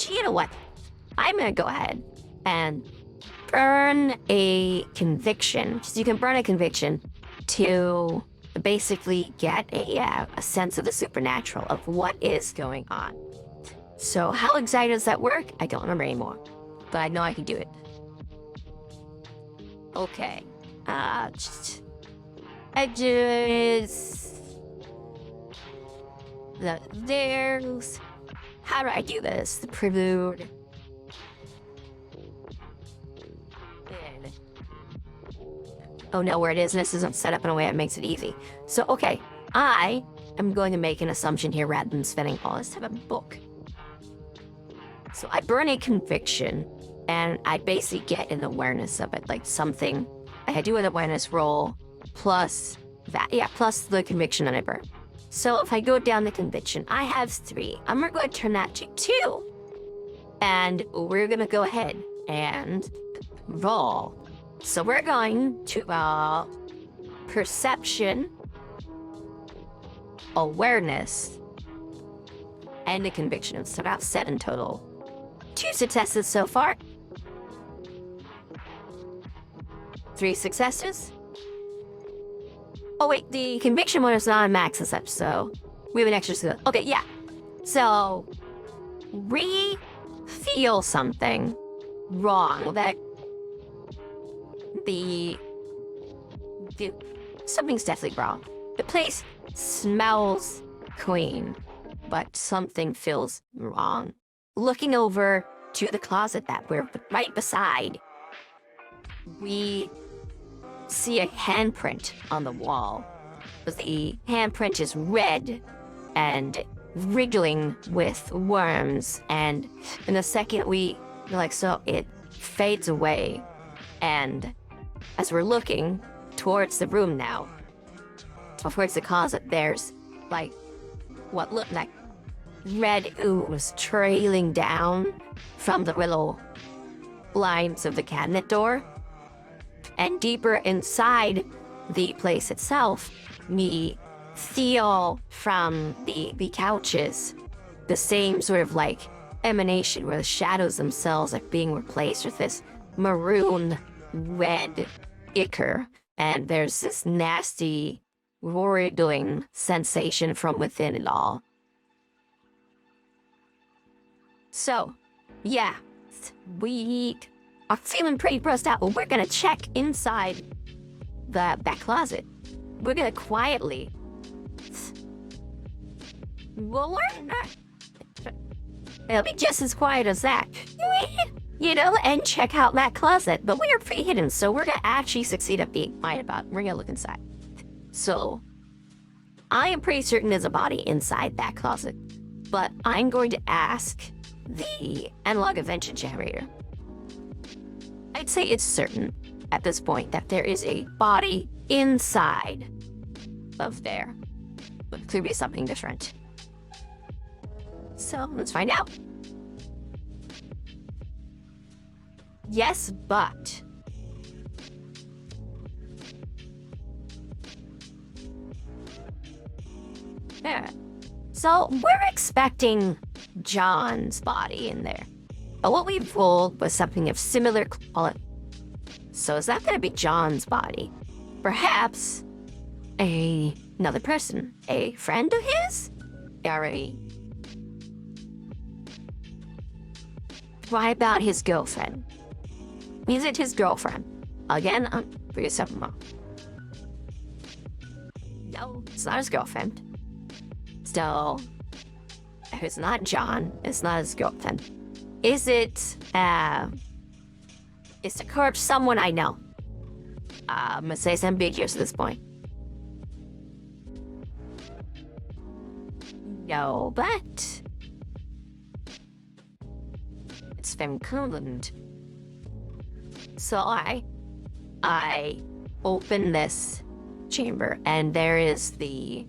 You know what? I'm gonna go ahead and burn a conviction. So you can burn a conviction to basically get a sense of the supernatural, of what is going on. So how exactly does that work? I don't remember anymore, but I know I can do it. Okay. Edges. There's... How do I do this? The prelude. Oh no, where it is, this isn't set up in a way that makes it easy. So, okay, I am going to make an assumption here rather than spending all this time in a book. So I burn a conviction, and I basically get an awareness of it, like something. I do an awareness roll, plus that, plus the conviction that I burn. So if I go down the conviction, I have 3. I'm going to turn that to 2. And we're going to go ahead and roll. So we're going to perception, awareness, and a conviction. So about 7 total. 2 successes so far. 3 successes. Oh wait, the conviction one is not a max this episode, so we have an extra skill. Okay, yeah. So we feel something wrong. That something's definitely wrong. The place smells clean, but something feels wrong. Looking over to the closet that we're right beside, we see a handprint on the wall. The handprint is red and wriggling with worms, and in a second it fades away, and as we're looking towards the room now, towards the closet, there's like what looked like red ooze trailing down from the little blinds of the cabinet door. And deeper inside the place itself, we feel from the couches the same sort of like emanation where the shadows themselves are being replaced with this maroon red ichor. And there's this nasty, wriggling sensation from within it all. So, yeah, we are feeling pretty grossed out. Well, we're gonna check inside that closet. We're gonna quietly. Well, we're not. It'll be just as quiet as that. And check out that closet. But we are pretty hidden, so we're gonna actually succeed at being quiet about it. We're gonna look inside. So, I am pretty certain there's a body inside that closet. But I'm going to ask the analog event generator. I'd say it's certain at this point that there is a body inside of there. But it could be something different. So let's find out. Yes, but. Yeah. So we're expecting John's body in there. But what we pulled was something of similar quality. So is that going to be John's body? Perhaps another person, a friend of his? Why about his girlfriend? Is it his girlfriend? Again, for yourself, Mom. No, it's not his girlfriend. So, it's not John. It's not his girlfriend. Is it, is the corpse someone I know? I'm gonna say it's ambiguous at this point. No, but it's from Cleveland. So I open this chamber, and there is the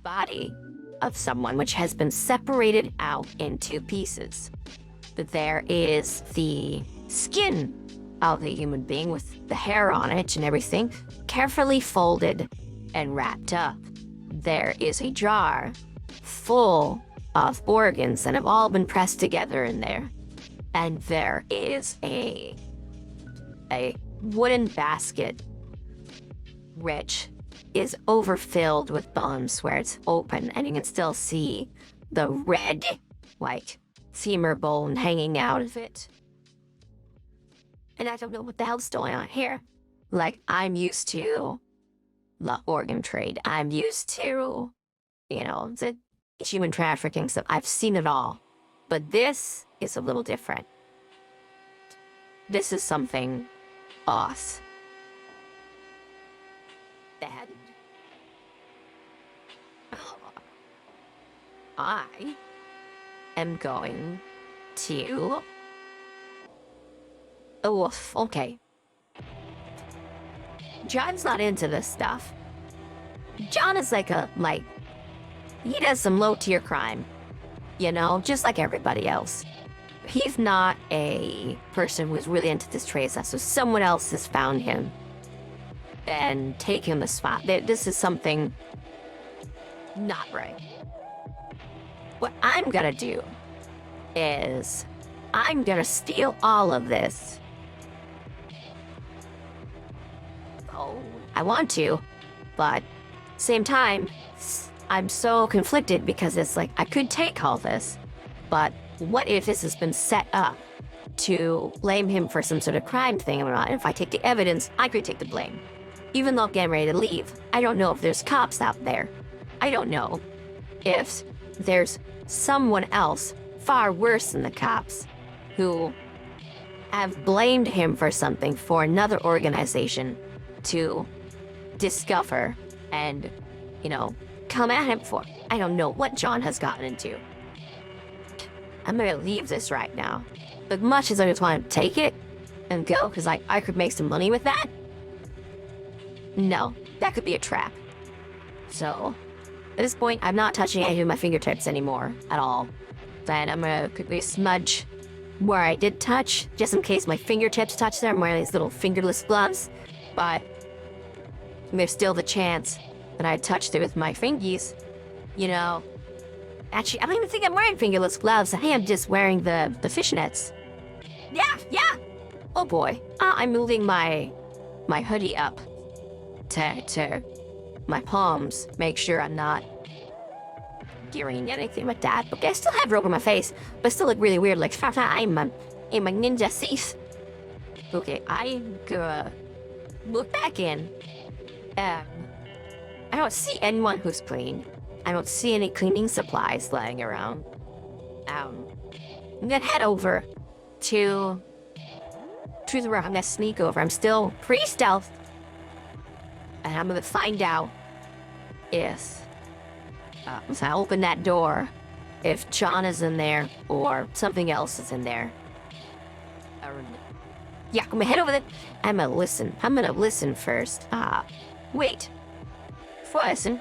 body of someone which has been separated out into pieces. But there is the skin of the human being with the hair on it and everything, carefully folded and wrapped up. There is a jar full of organs that have all been pressed together in there. And there is a wooden basket which is overfilled with bones where it's open, and you can still see the red, like, femur bone hanging out of it. And I don't know what the hell's going on here. Like, I'm used to the organ trade. I'm used to, the human trafficking stuff. I've seen it all. But this is a little different. This is something off. Bad. I am going to... Oh, okay. John's not into this stuff. John is he does some low-tier crime. Just like everybody else. He's not a person who's really into this trade stuff, so someone else has found him and taken the spot. This is something not right. What I'm gonna do is I'm gonna steal all of this. Oh, I want to, but same time, I'm so conflicted because it's like, I could take all this, but what if this has been set up to blame him for some sort of crime thing or not? If I take the evidence, I could take the blame. Even though I'm getting ready to leave, I don't know if there's cops out there. I don't know if there's someone else far worse than the cops who have blamed him for something for another organization to discover and, come at him for. I don't know what John has gotten into. I'm gonna leave this right now. As much as I just want to take it and go, because I could make some money with that. No, that could be a trap. So, at this point, I'm not touching any of my fingertips anymore at all. Then I'm gonna quickly smudge where I did touch, just in case my fingertips touch there. I'm wearing these little fingerless gloves, but there's still the chance that I touched it with my fingies. Actually, I don't even think I'm wearing fingerless gloves. I think I'm just wearing the fishnets. Yeah. Oh boy. I'm moving my hoodie up to my palms. Make sure I'm not doing anything like that. Okay, I still have rope on my face, but still look really weird. Like, I'm a ninja thief. Okay, I'm gonna look back in. I don't see anyone who's clean. I don't see any cleaning supplies lying around. I'm gonna head over to the room. I'm gonna sneak over. I'm still pre-stealth. And I'm gonna find out if, so I open that door, if John is in there or something else is in there. Yeah, I'm gonna head over there. I'm gonna listen. I'm gonna listen first. Wait. Before I listen,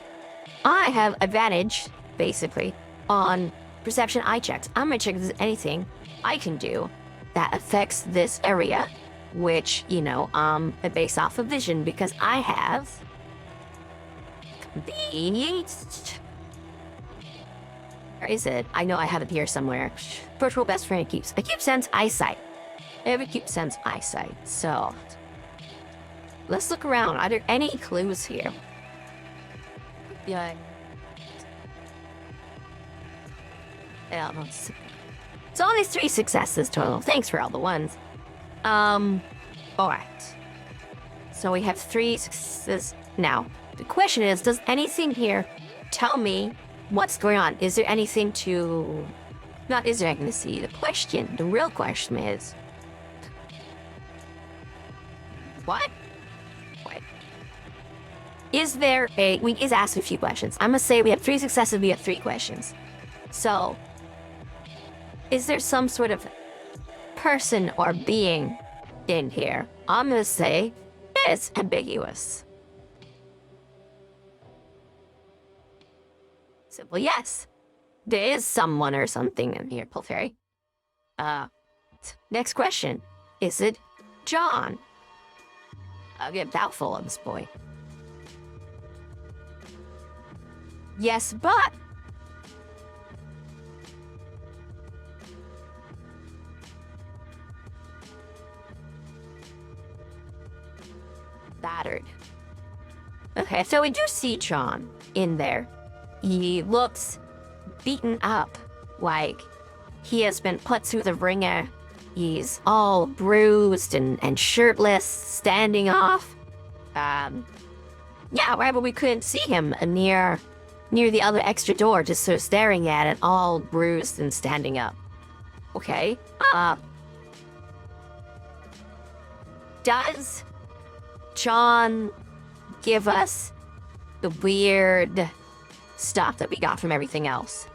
I have advantage, basically, on perception eye checks. I'm gonna check if there's anything I can do that affects this area, which, based off of vision, because I have the Where is it? I know I have it here somewhere. Virtual best friend keeps. I keep sense eyesight. Every keep sense eyesight. So let's look around. Are there any clues here? Yeah. It's only 3 successes total. Thanks for all the ones. Alright. So we have 3 successes. Now, the question is, does anything here tell me what's going on? Is there anything to... Not is there anything to see. The real question is... What? Wait. Is there a... We is asked a few questions. I'm gonna say we have 3 successes, we have 3 questions. So... Is there some sort of person or being in here? I'm gonna say it's ambiguous. Simple yes. There is someone or something in here, Pulfairy. Next question. Is it John? I'll get doubtful of this boy. Yes, but... battered. Okay, so we do see John in there. He looks beaten up, like he has been put through the ringer. He's all bruised and shirtless, standing off. Yeah, right, but we couldn't see him near the other extra door, just sort of staring at it, all bruised and standing up. Okay, does John give us the weird stuff that we got from everything else?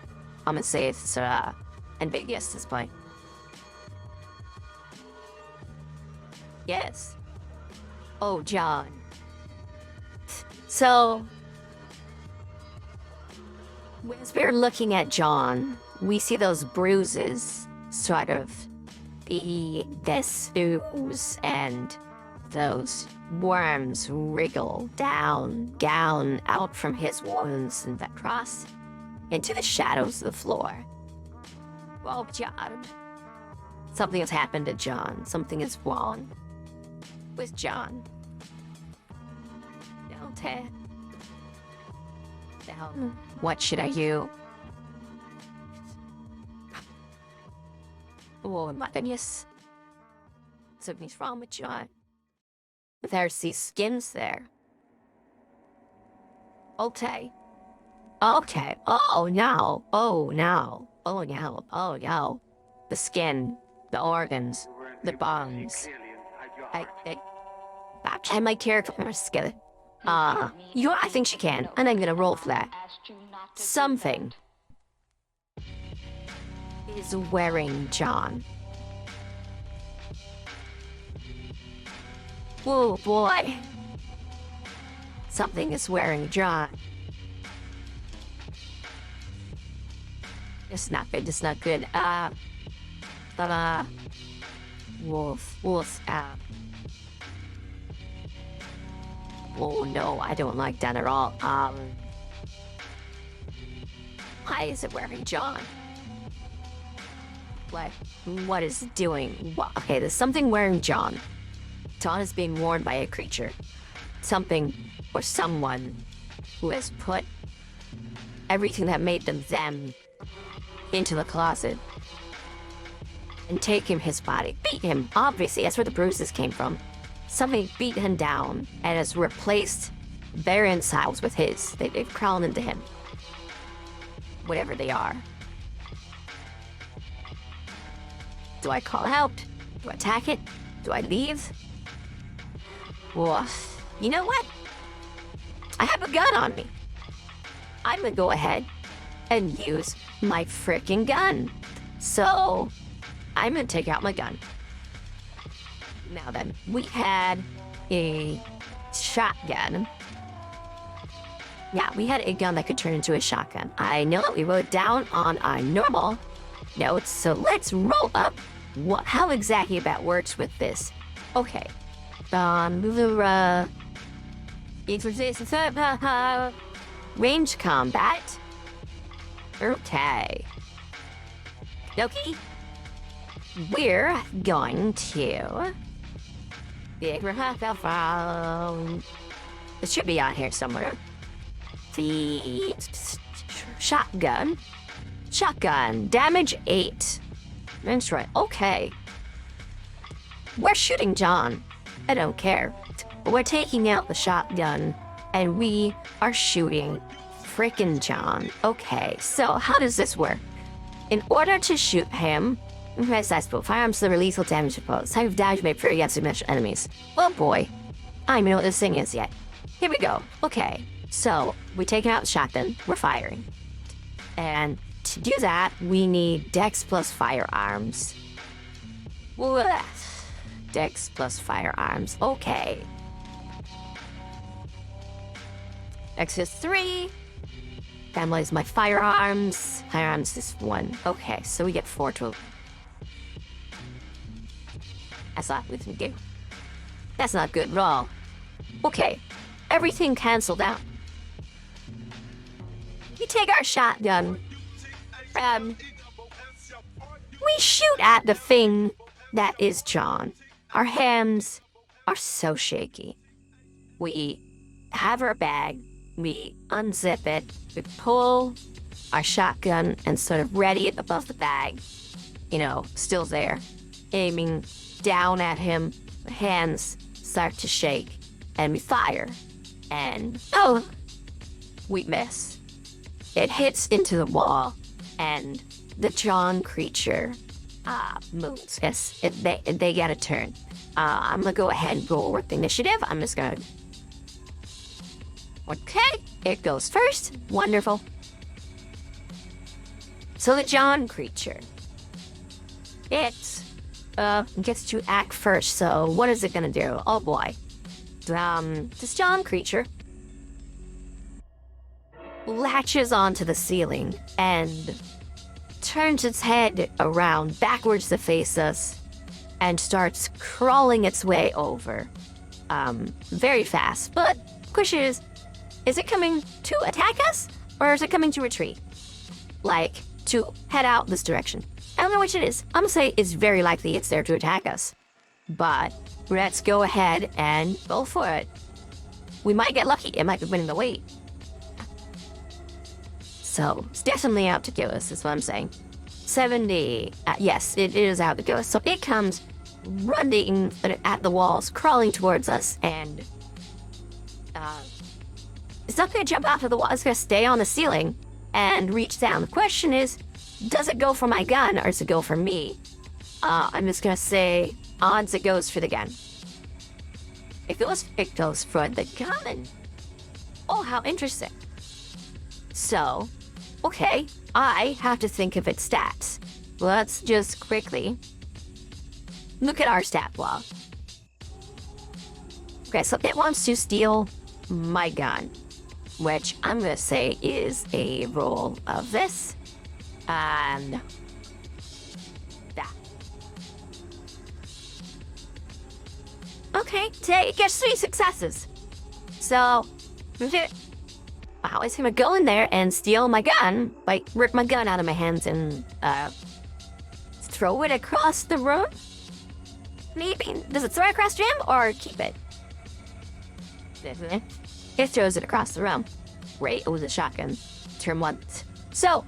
I'm gonna say it's ambiguous at this point. Yes. Oh, John. So, as we're looking at John, we see those bruises sort of be this ooze and those worms wriggle down out from his wounds and across into the shadows of the floor. Oh, John. Something has happened to John. Something is wrong with John. Don't it? Now, what should I do? Oh my goodness. Something's wrong with John. There's these skins there. Okay. Okay. Oh no. Oh no. Oh no. Oh no. The skin, the organs, the bones. Can my character together? I think she can, and I'm gonna roll for that. Something is wearing John. Oh boy. Something is wearing John. It's not good, it's not good. Wolf, oh no, I don't like that at all. Why is it wearing John? What is it doing? Okay, there's something wearing John. John is being worn by a creature. Something or someone who has put everything that made them into the closet and taken his body. Beat him, obviously, that's where the bruises came from. Somebody beat him down and has replaced their insides with his. They've crawled into him. Whatever they are. Do I call out? Do I attack it? Do I leave? Woof. You know what? I have a gun on me. I'm gonna go ahead and use my frickin' gun. So, I'm gonna take out my gun. Now then, we had a shotgun. Yeah, we had a gun that could turn into a shotgun. I know that we wrote down on our normal notes, so let's roll up how exactly that works with this. Okay. Range combat. Okay. Doki. We're going to... It should be on here somewhere. The shotgun. Shotgun. Damage 8. That's right. Okay. We're shooting John. I don't care. We're taking out the shotgun, and we are shooting frickin' John. Okay, so how does this work? In order to shoot him, accessible firearms deliver lethal damage to foes. Type of damage made for against dimensional enemies. Oh boy. I don't even know what this thing is yet. Here we go. Okay, so we're taking out the shotgun. We're firing. And to do that, we need Dex plus firearms. Dex plus firearms. Okay. Dex is 3. Family is my firearms. Firearms is 1. Okay, so we get 4 total. That's not what we can do. That's not good at all. Okay, everything canceled out. We take our shotgun. We shoot at the thing that is John. Our hands are so shaky. We have our bag. We unzip it. We pull our shotgun and sort of ready it above the bag. You know, still there. Aiming down at him. The hands start to shake. And we fire. And, oh, we miss. It hits into the wall. And the John creature moves. Yes, they get a turn. I'm gonna go ahead and roll with the initiative. I'm just gonna... Okay, it goes first. Wonderful. So the John creature. It gets to act first, so what is it gonna do? Oh boy. This John creature latches onto the ceiling and turns its head around backwards to face us and starts crawling its way over. Very fast. But question is it coming to attack us or is it coming to retreat? Like, to head out this direction? I don't know which it is. I'm gonna say it's very likely it's there to attack us. But let's go ahead and go for it. We might get lucky. It might be winning the weight. So, it's definitely out to kill us, is what I'm saying. 70. Yes, it is out to kill us. So it comes running at the walls, crawling towards us, and it's not going to jump out of the wall. It's going to stay on the ceiling and reach down. The question is, does it go for my gun or does it go for me? I'm just going to say, odds it goes for the gun. It goes for the gun. Oh, how interesting. So, okay, I have to think of its stats. Let's just quickly look at our stat block. Okay, so it wants to steal my gun, which I'm gonna say is a roll of this, and that. Okay, today it gets 3 successes. So, wow, it's gonna go in there and steal my gun, like rip my gun out of my hands and throw it across the room? Maybe, does it throw it across the room or keep it? It throws it across the room. Right, it was a shotgun. Turn 1. So,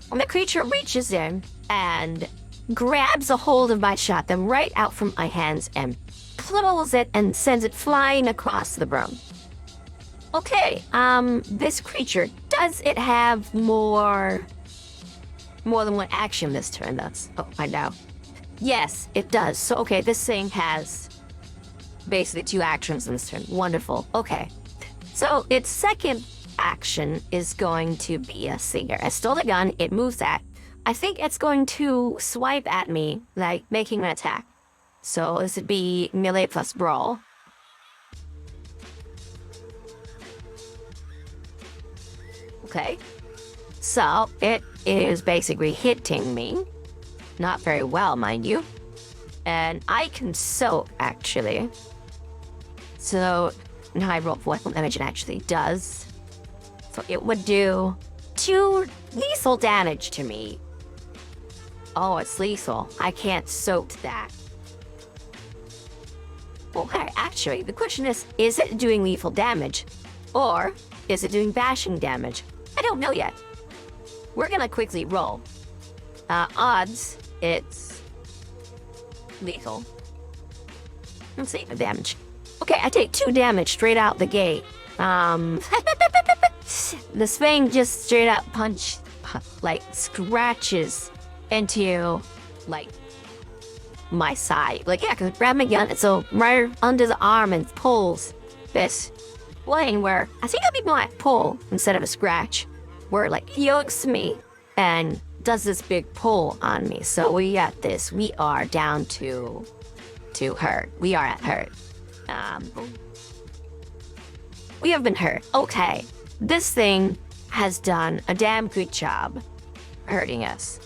when the creature reaches in and grabs a hold of my shotgun right out from my hands and pulls it and sends it flying across the room. Okay, this creature, does it have more than one action this turn? That's, oh, find out. Yes, it does. So, okay, this thing has basically 2 actions in this turn. Wonderful. Okay. So, its second action is going to be a singer. I stole the gun, it moves that. I think it's going to swipe at me, like making an attack. So, this would be melee plus brawl. Okay. So, it is basically hitting me. Not very well, mind you. And I can soak, actually. So, now I roll for what damage it actually does. So it would do 2 lethal damage to me. Oh, it's lethal. I can't soak that. Okay, actually, the question is it doing lethal damage? Or is it doing bashing damage? I don't know yet. We're gonna quickly roll. Odds, it's lethal. Let's see the damage. Okay, I take 2 damage straight out the gate. This thing just straight up like scratches into like my side. Like, yeah, cause grab my gun, so right under the arm and pulls this plane where I think it'd be more like pull instead of a scratch, where it like yokes me and does this big pull on me. So we got this. We are down to hurt. We are at hurt. We have been hurt. Okay, this thing has done a damn good job hurting us.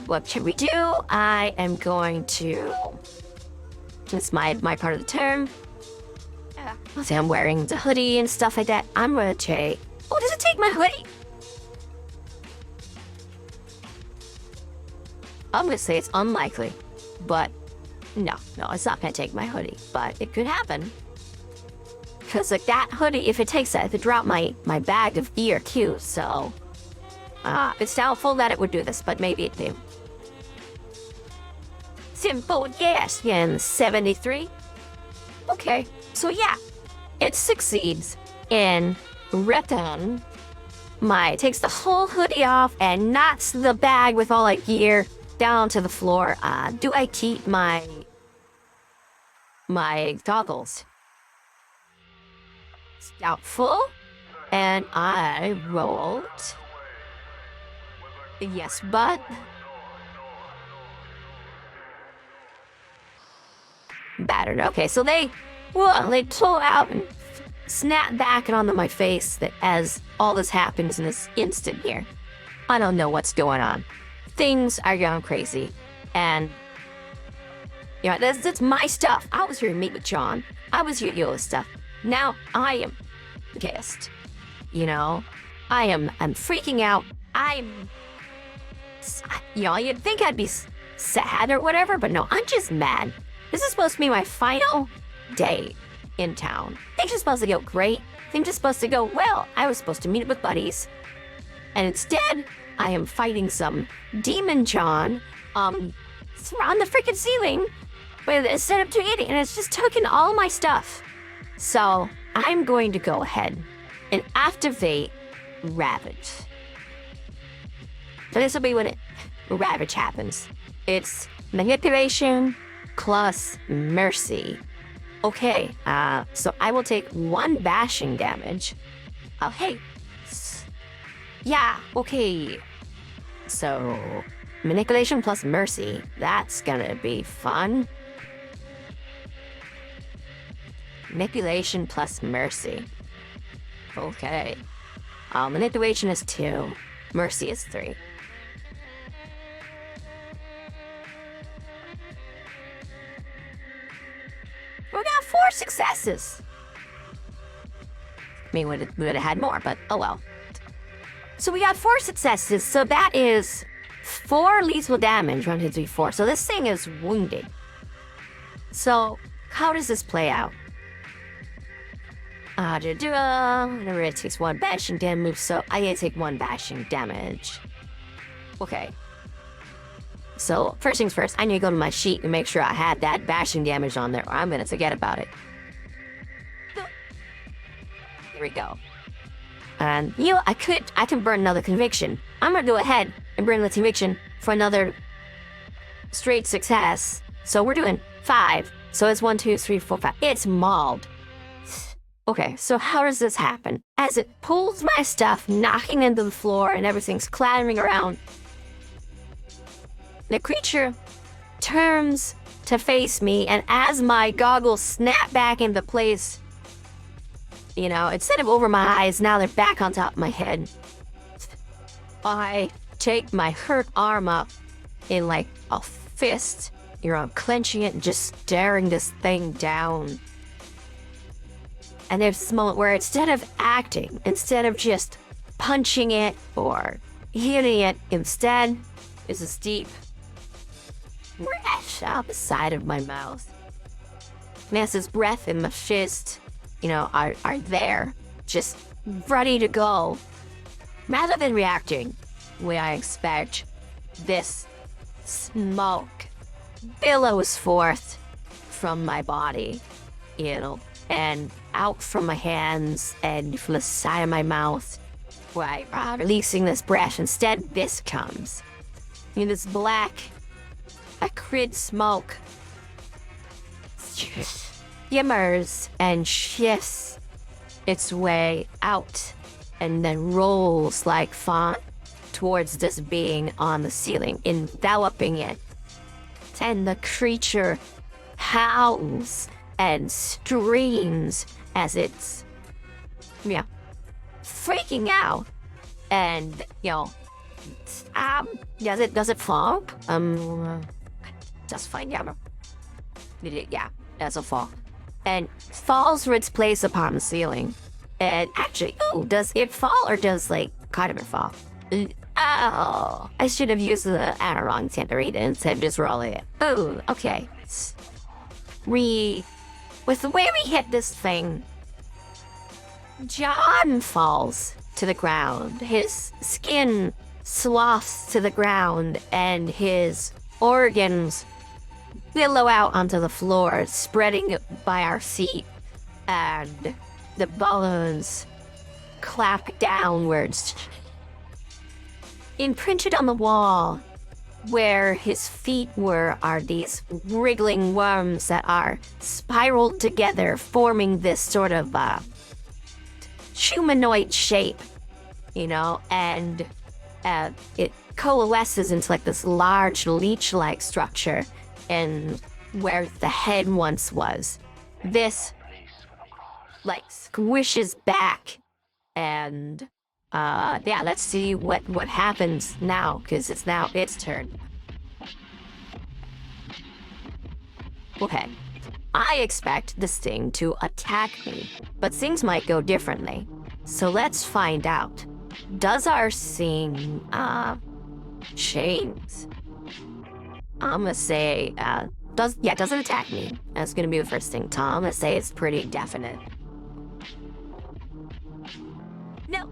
What should we do? I am going to... It's my part of the term. See, I'm wearing the hoodie and stuff like that. I'm gonna take... Oh, does it take my hoodie? I'm gonna say it's unlikely, but no, it's not gonna take my hoodie, but it could happen. Because like that hoodie, if it takes that, it could drop my bag of gear too, so... it's doubtful that it would do this, but maybe it do. Simple yes, and 73. Okay, so yeah, it succeeds in ripping takes the whole hoodie off and knocks the bag with all like gear down to the floor. Do I keep my goggles? It's doubtful, and I rolled. Yes, but battered. Okay, so they pull out and snap back onto my face that as all this happens in this instant here. I don't know what's going on. Things are going crazy, and you know that's my stuff. I was here to meet with John. I was here to deal with stuff. Now I am pissed. You know, I'm freaking out. You'd think I'd be sad or whatever, but no, I'm just mad. This is supposed to be my final day in town. Things are supposed to go great. Things are supposed to go well. I was supposed to meet with buddies. And instead, I am fighting some demon John on the freaking ceiling with a setup to eating, and it's just taking all my stuff. So I'm going to go ahead and activate Ravage. So this will be when Ravage happens. It's manipulation plus mercy. Okay, so I will take 1 bashing damage. Oh, hey. Yeah, okay. So, manipulation plus mercy. That's gonna be fun. Manipulation plus mercy. Okay. Manipulation is 2. Mercy is 3. We got 4 successes. I mean, would have had more, but oh well. So we got 4 successes, so that is 4 lethal damage, 1, 2, 3, 4. So this thing is wounded. So how does this play out? Whenever it takes 1 bashing damage, so I get to take 1 bashing damage. Okay. So first things first, I need to go to my sheet and make sure I had that bashing damage on there, or I'm gonna forget about it. Here we go. And you know, I can burn another conviction. I'm gonna go ahead and burn the conviction for another straight success. So we're doing 5. So it's 1, 2, 3, 4, 5. It's mauled. Okay, so how does this happen? As it pulls my stuff, knocking into the floor, and everything's clattering around, the creature turns to face me, and as my goggles snap back into place, you know, instead of over my eyes, now they're back on top of my head. I take my hurt arm up in like a fist, you know, clenching it and just staring this thing down. And there's this moment where instead of acting, instead of just punching it or hitting it, instead is this deep breath out the side of my mouth. And as this breath and the fist, are there, just ready to go. Rather than reacting the way I expect, this smoke billows forth from my body, and out from my hands and from the side of my mouth, right, releasing this breath. Instead, this comes. This black, acrid smoke shimmers and shifts its way out and then rolls like font towards this being on the ceiling, enveloping it. And the creature howls and screams as it's, freaking out. And, does it fall? Just fine, yeah, that's a fall. And falls for its place upon the ceiling. And actually, does it fall or does, Carter fall? Oh, I should have used the wrong Tantarita instead of just rolling it. Oh, okay. With the way we hit this thing, John falls to the ground. His skin sloughs to the ground, and his organs billow out onto the floor, spreading by our feet, and the bones clap downwards. Imprinted on the wall where his feet were are these wriggling worms that are spiraled together, forming this sort of humanoid shape, and it coalesces into this large leech-like structure, and where the head once was, this squishes back, and let's see what happens now, because it's now its turn. Okay, I expect this thing to attack me, but things might go differently. So let's find out. Does our thing change? I'm gonna say doesn't attack me. That's gonna be the first thing. Tom, I'm gonna say it's pretty definite. No.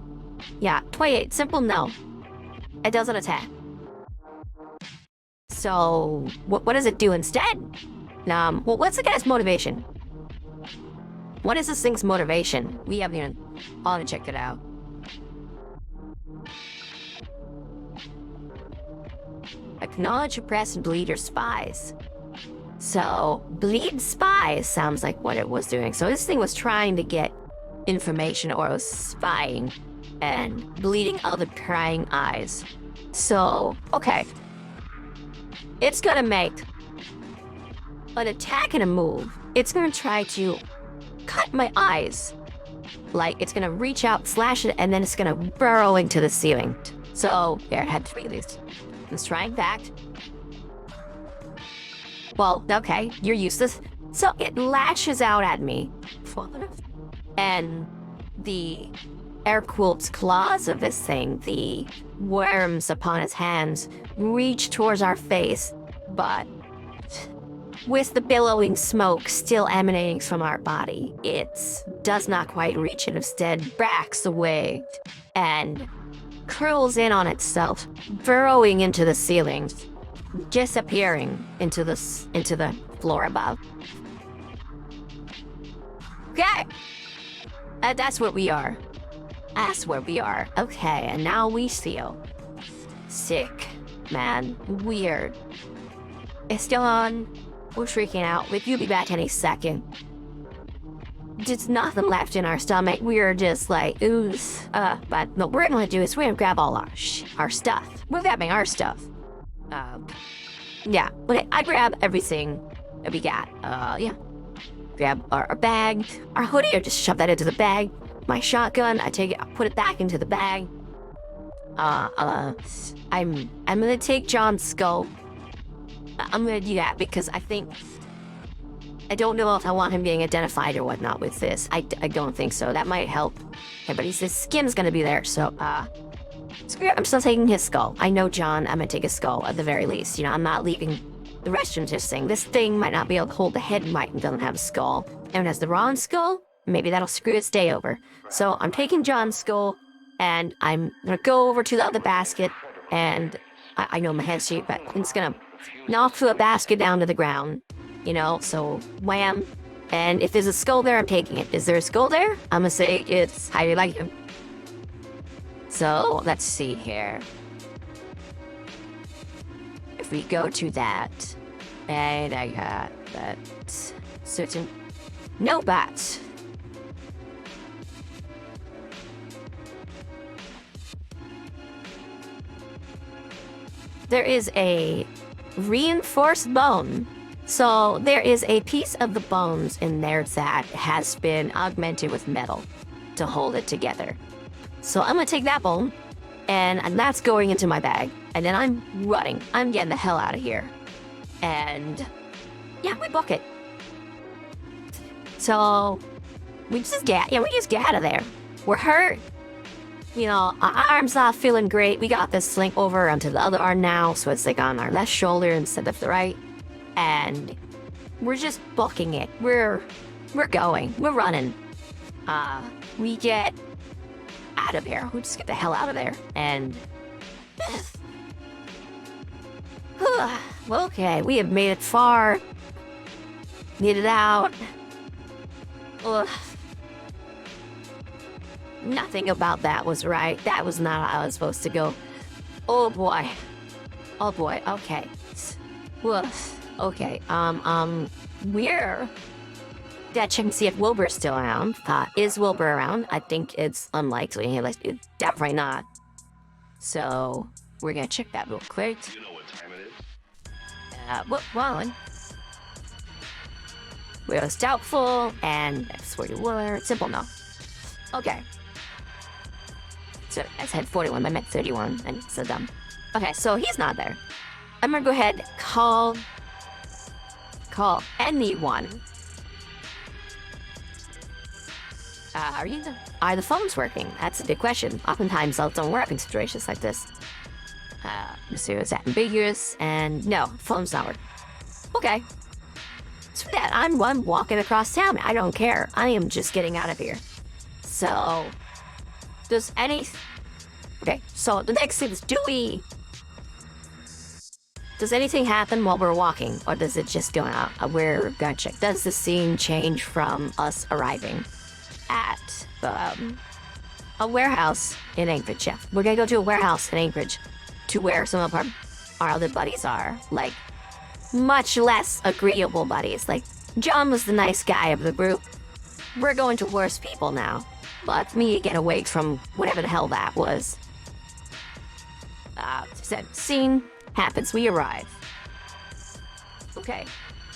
Yeah, 28, simple no. It doesn't attack. So, what does it do instead? What's the guy's motivation? What is this thing's motivation? We haven't even checked it out. Acknowledge, oppress, and bleed your spies. So, bleed spies sounds like what it was doing. So this thing was trying to get information, or was spying and bleeding other prying eyes. So, okay. It's gonna make an attack and a move. It's gonna try to cut my eyes. It's gonna reach out, slash it, and then it's gonna burrow into the ceiling. So, there had to be these. Let's try and back. Well, okay, you're useless. So it lashes out at me. And the air quotes claws of this thing, the worms upon its hands, reach towards our face, but with the billowing smoke still emanating from our body, it does not quite reach it. Instead, backs away and curls in on itself, burrowing into the ceiling, disappearing into the floor above. Okay, that's where we are. That's where we are. Okay, and now we feel sick, man, weird. It's still on. We're freaking out. You'll be back any second. Just nothing left in our stomach. We're just ooh. But no, we're gonna do is we're gonna grab all our stuff. We're grabbing our stuff. Yeah. Okay, I grab everything that we got. Yeah. Grab our bag, our hoodie, or just shove that into the bag. My shotgun, I take it, I put it back into the bag. I'm gonna take John's skull. I'm gonna do that because I think I don't know if I want him being identified or whatnot with this. I don't think so. That might help. Okay, but he says skin's gonna be there, so, screw it. I'm still taking his skull. I know John, I'm gonna take his skull at the very least. You know, I'm not leaving the restroom just saying this thing might not be able to hold the head, might doesn't have a skull. And it has the wrong skull, maybe that'll screw its day over. So I'm taking John's skull, and I'm gonna go over to the other basket, and I know my head's shape, but I'm just gonna knock the basket down to the ground. You know, so wham. And if there's a skull there, I'm taking it. Is there a skull there? I'm gonna say it's highly likely. So let's see here. If we go to that, and I got that certain no bats. There is a reinforced bone. So there is a piece of the bones in there that has been augmented with metal to hold it together. So I'm gonna take that bone, and that's going into my bag. And then I'm running. I'm getting the hell out of here. And yeah, we book it. So we just get out of there. We're hurt. You know, our arm's not feeling great. We got this sling over onto the other arm now, so it's like on our left shoulder instead of the right. And we're just booking it. We're going. We're running. We get out of here. We just get the hell out of there. And okay, we have made it far. Made it out. Ugh. Nothing about that was right. That was not how I was supposed to go. Oh boy. Oh boy. Okay. Woof. Okay, we're gonna check and see if Wilbur's still around. Is Wilburr around? I think it's unlikely. Like, it's definitely not. So, we're gonna check that real quick. Do you know what time it is? Well, we're doubtful, and that's 41. Simple no. Okay. So, I said 41, I meant 31, and so dumb. Okay, so he's not there. I'm gonna go ahead and call anyone. Are the phones working? That's a big question. Oftentimes those don't work in situations like this. Mysterious, ambiguous, and no, phone's not working. Okay. So that I'm walking across town. I don't care. I am just getting out of here. So, okay, so the next thing is, does anything happen while we're walking, or does it just go out? We're gonna check. Does the scene change from us arriving at a warehouse in Anchorage? Yeah, we're gonna go to a warehouse in Anchorage to where some of our other buddies are. Like, much less agreeable buddies. Like, John was the nice guy of the group. We're going to worse people now. But me get away from whatever the hell that was. Scene happens. We arrive. Okay.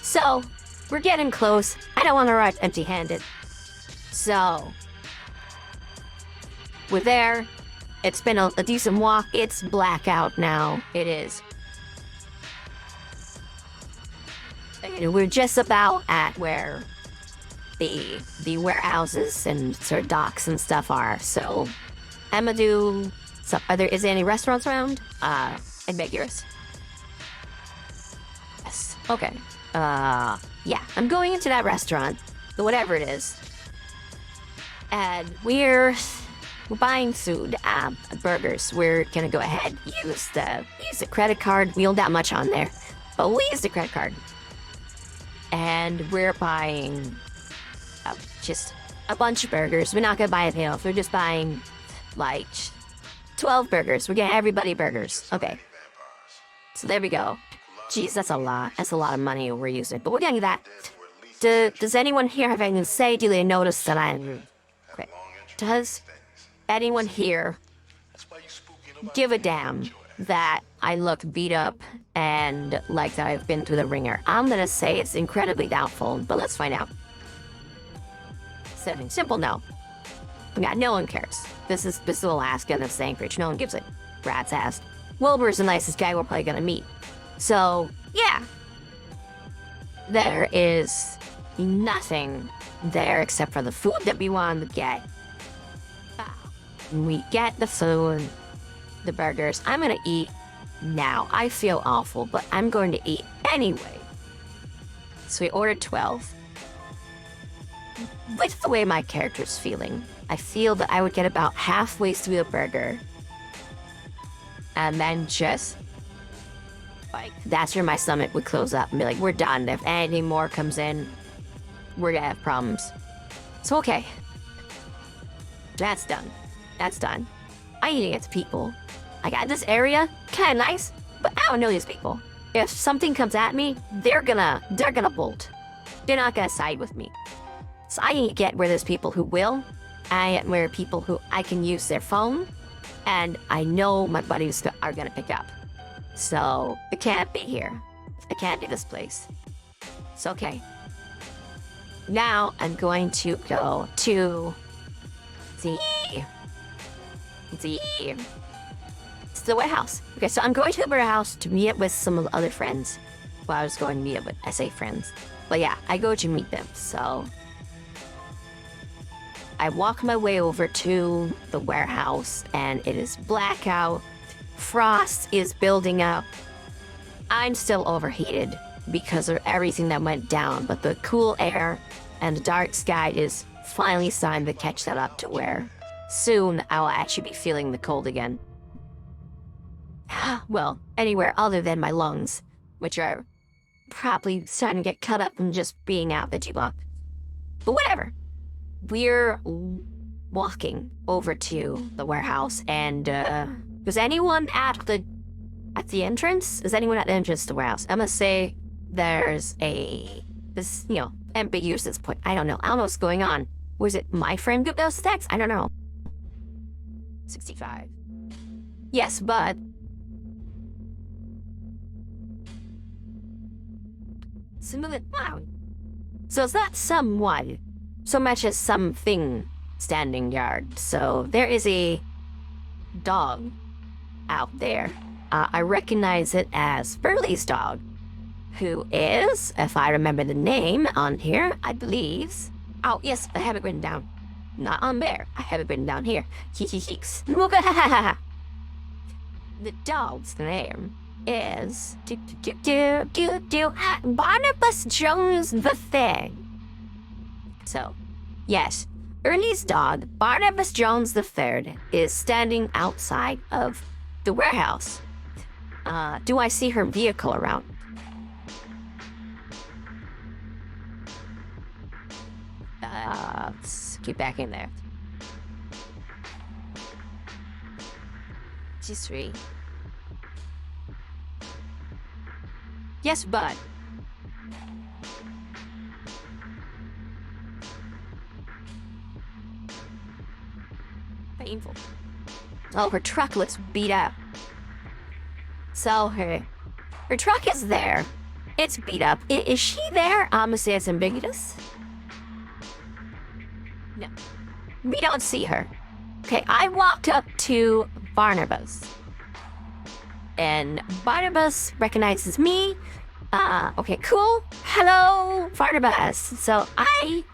So, we're getting close. I don't want to arrive empty-handed. So, we're there. It's been a decent walk. It's blackout now. It is. And we're just about at where the warehouses and sort of docks and stuff are. So, I'm gonna do... So, is there any restaurants around? Ambiguous. Yes. Okay. Yeah. I'm going into that restaurant. Whatever it is. And we're buying food. Burgers. We're gonna go ahead, use the credit card. We don't that much on there. But we'll use the credit card. And we're buying just a bunch of burgers. We're not gonna buy it else. We're just buying, like, 12 burgers. We're getting everybody burgers. Okay. So there we go. Jeez, that's a lot. That's a lot of money we're using. But we're getting that. Does anyone here have anything to say? Do they notice that I'm... Okay. Does anyone here give a damn that I look beat up and like that I've been through the ringer? I'm gonna say it's incredibly doubtful, but let's find out. Simple no. Yeah, no one cares. This is Alaska and this is Anchorage. No one gives a rat's ass. Wilbur's the nicest guy we're probably gonna meet. So, yeah. There is nothing there except for the food that we wanted to get. We get the food, the burgers. I'm gonna eat now. I feel awful, but I'm going to eat anyway. So we ordered 12. With the way my character's feeling, I feel that I would get about halfway through the burger. And then just, like, that's where my stomach would close up and be like, we're done. If anything more comes in, we're gonna have problems. So, okay. That's done. That's done. I need to get to people. I got this area, kinda nice, but I don't know these people. If something comes at me, they're gonna bolt. They're not gonna side with me. So I need to get where there's people who will, and where people who I can use their phone, and I know my buddies are gonna pick up. So it can't be here. It can't be this place. It's okay. Now I'm going to go to it's the warehouse. Okay, so I'm going to the warehouse to meet up with some of the other friends. Well, I was going to meet up with, I say friends. But yeah, I go to meet them, so I walk my way over to the warehouse, and it is blackout. Frost is building up. I'm still overheated because of everything that went down, but the cool air and the dark sky is finally starting to catch that up to where soon I'll actually be feeling the cold again. Well, anywhere other than my lungs, which are probably starting to get cut up from just being out there too long. But whatever. We're walking over to the warehouse, and was anyone at the entrance? Is anyone at the entrance to the warehouse? I'm gonna say there's this, ambiguous at this point. I don't know what's going on. Was it my friend group that was text? I don't know. 65. Yes, but wow. So it's not someone so much as something standing guard. So there is a dog out there. I recognize it as Earley's dog, who is, if I remember the name on here, I believe. Oh, yes, I have it written down. Not on there. I have it written down here. The dog's name is Barnabus Jones the Third. So, yes, Earley's dog, Barnabus Jones the Third, is standing outside of the warehouse. Do I see her vehicle around? Let's get back in there. She's free. Yes, bud. Painful. Oh, her truck looks beat up. So her truck is there. It's beat up. Is she there? I'm gonna say it's ambiguous. No. We don't see her. Okay, I walked up to Barnabus. And Barnabus recognizes me. Okay, cool. Hello, Barnabus. So I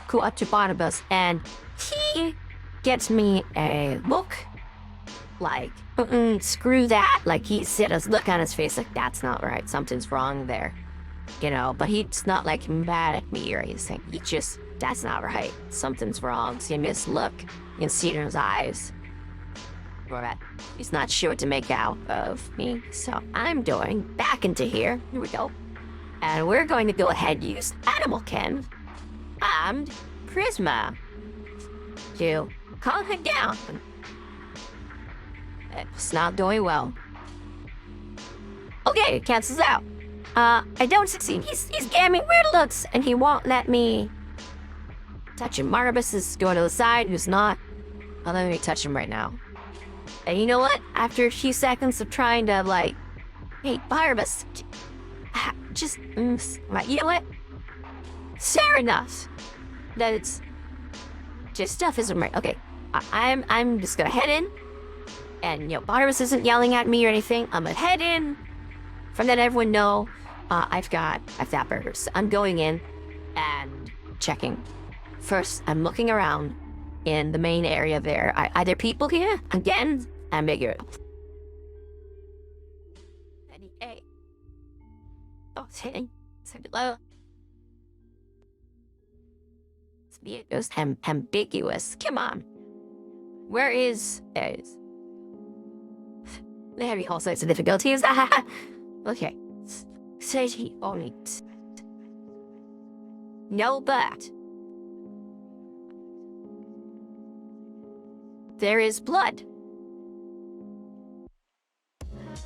go up to Barnabus, and he gets me a look like, screw that. Like, he said a look on his face like, that's not right. Something's wrong there. But he's not like mad at me or anything. He just, that's not right. Something's wrong. See, this look. You can see it in his eyes. But he's not sure what to make out of me. So I'm going back into here. Here we go. And we're going to go ahead and use Animal Ken and Prisma to calm her down. It's not doing well. Okay, it cancels out. I don't succeed. He's giving me weird looks, and he won't let me touch him. Barnabus is going to the side, who's not. I'll let me touch him right now. And you know what? After a few seconds of trying to, like, hey, Barnabus, just, you know what? Fair enough. That it's just stuff isn't right. Okay, I'm just gonna head in, and Barnabus isn't yelling at me or anything. I'm gonna head in. From that, everyone know I've got burgers. I'm going in, and checking. First, I'm looking around in the main area there. Are there people here? Again, ambiguous. Hey. Oh, it's hitting. So low. It's just ambiguous. Come on. Where is... There it is. There are all sorts of difficulties. Okay. Says he only... No, but... There is blood.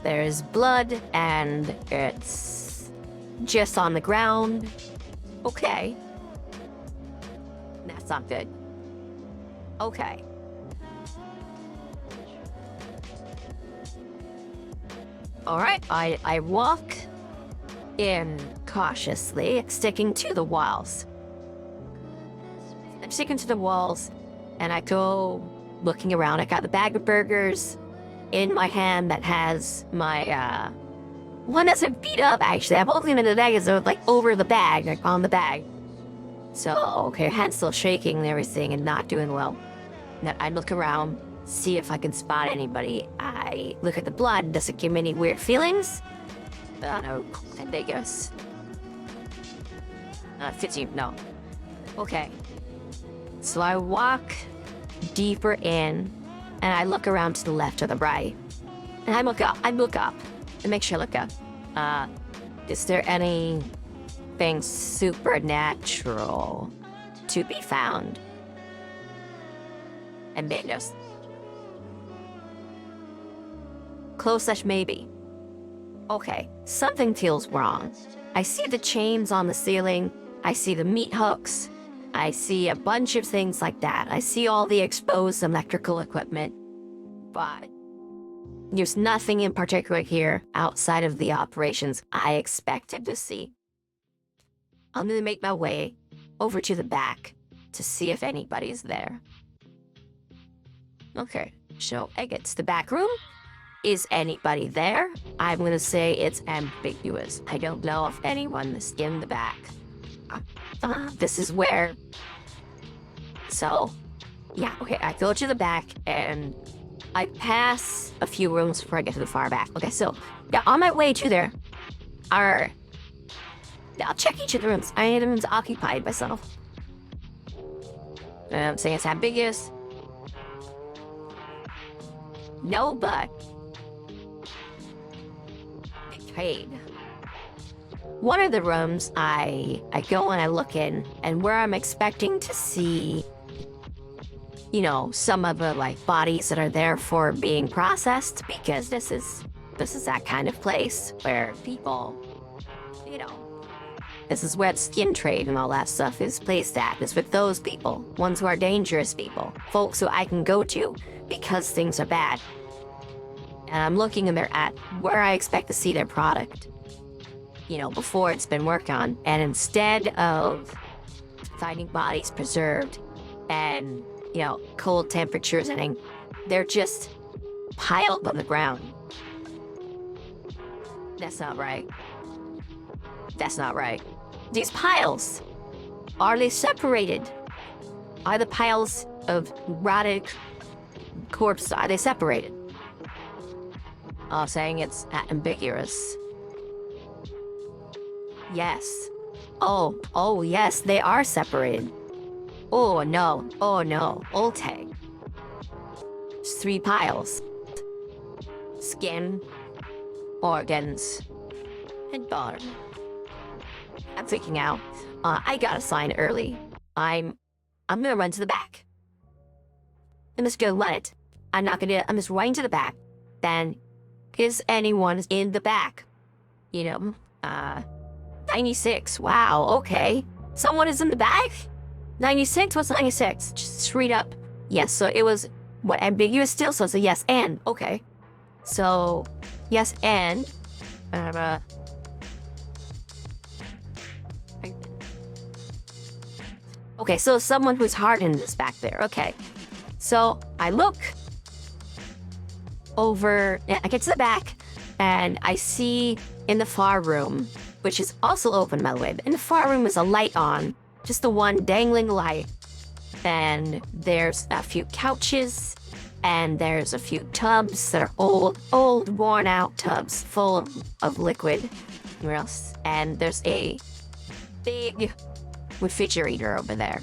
There is blood, and it's just on the ground. Okay. That's not good. Okay. Alright, I walk in cautiously, sticking to the walls. I'm sticking to the walls, and I go looking around. I got the bag of burgers in my hand that has my, one that's beat up, actually. I'm holding it in the bag, it's like over the bag, like on the bag. So, okay, hand's still shaking and everything and not doing well. Then I look around, see if I can spot anybody. I look at the blood. Does it give me any weird feelings? No, ambiguous. Fits you, no. Okay. So I walk deeper in, and I look around to the left or the right. And I look up and make sure I look up. Is there anything supernatural to be found? Ambiguous. Close-ish maybe. Okay, something feels wrong. I see the chains on the ceiling. I see the meat hooks. I see a bunch of things like that. I see all the exposed electrical equipment. But there's nothing in particular here outside of the operations I expected to see. I'm gonna make my way over to the back to see if anybody's there. Okay, so I get to the back room. Is anybody there? I'm gonna say it's ambiguous. I don't know if anyone is in the back. This is where... So, yeah, okay, I go to the back and I pass a few rooms before I get to the far back. Okay, so, yeah, on my way to there are... I'll check each of the rooms. Any of the rooms occupied by myself. I'm saying it's ambiguous. No, but... Betrayed. One of the rooms, I go and I look in, and where I'm expecting to see, you know, some of the, like, bodies that are there for being processed, because this is that kind of place where people, you know, this is where the skin trade and all that stuff is placed at. It's with those people, ones who are dangerous people, folks who I can go to because things are bad. And I'm looking and they're at where I expect to see their product, you know, before it's been worked on. And instead of finding bodies preserved and, you know, cold temperatures, and they're just piled on the ground. That's not right. That's not right. These piles, are they separated? Are the piles of rotted corpses, are they separated? Saying it's ambiguous. Yes. Oh, yes, they are separated. Oh, no. Okay. There's 3 piles. Skin, organs, and bone. I'm freaking out. I got a sign early. I'm gonna run to the back. I'm just gonna run it. I'm just running to the back. Then, is anyone in the back? You know, 96. Wow, okay. Someone is in the back? 96? What's 96? Just read up. Yes, so it was, what, ambiguous still? So it's a yes and. Okay. So, yes and. Okay, so someone who's hardened is back there. Okay. So, I look over, I get to the back, and I see in the far room, which is also open, by the way, but in the far room is a light on, just the one dangling light. And there's a few couches, and there's a few tubs that are old, worn-out tubs full of liquid. Where else? And there's a big refrigerator over there.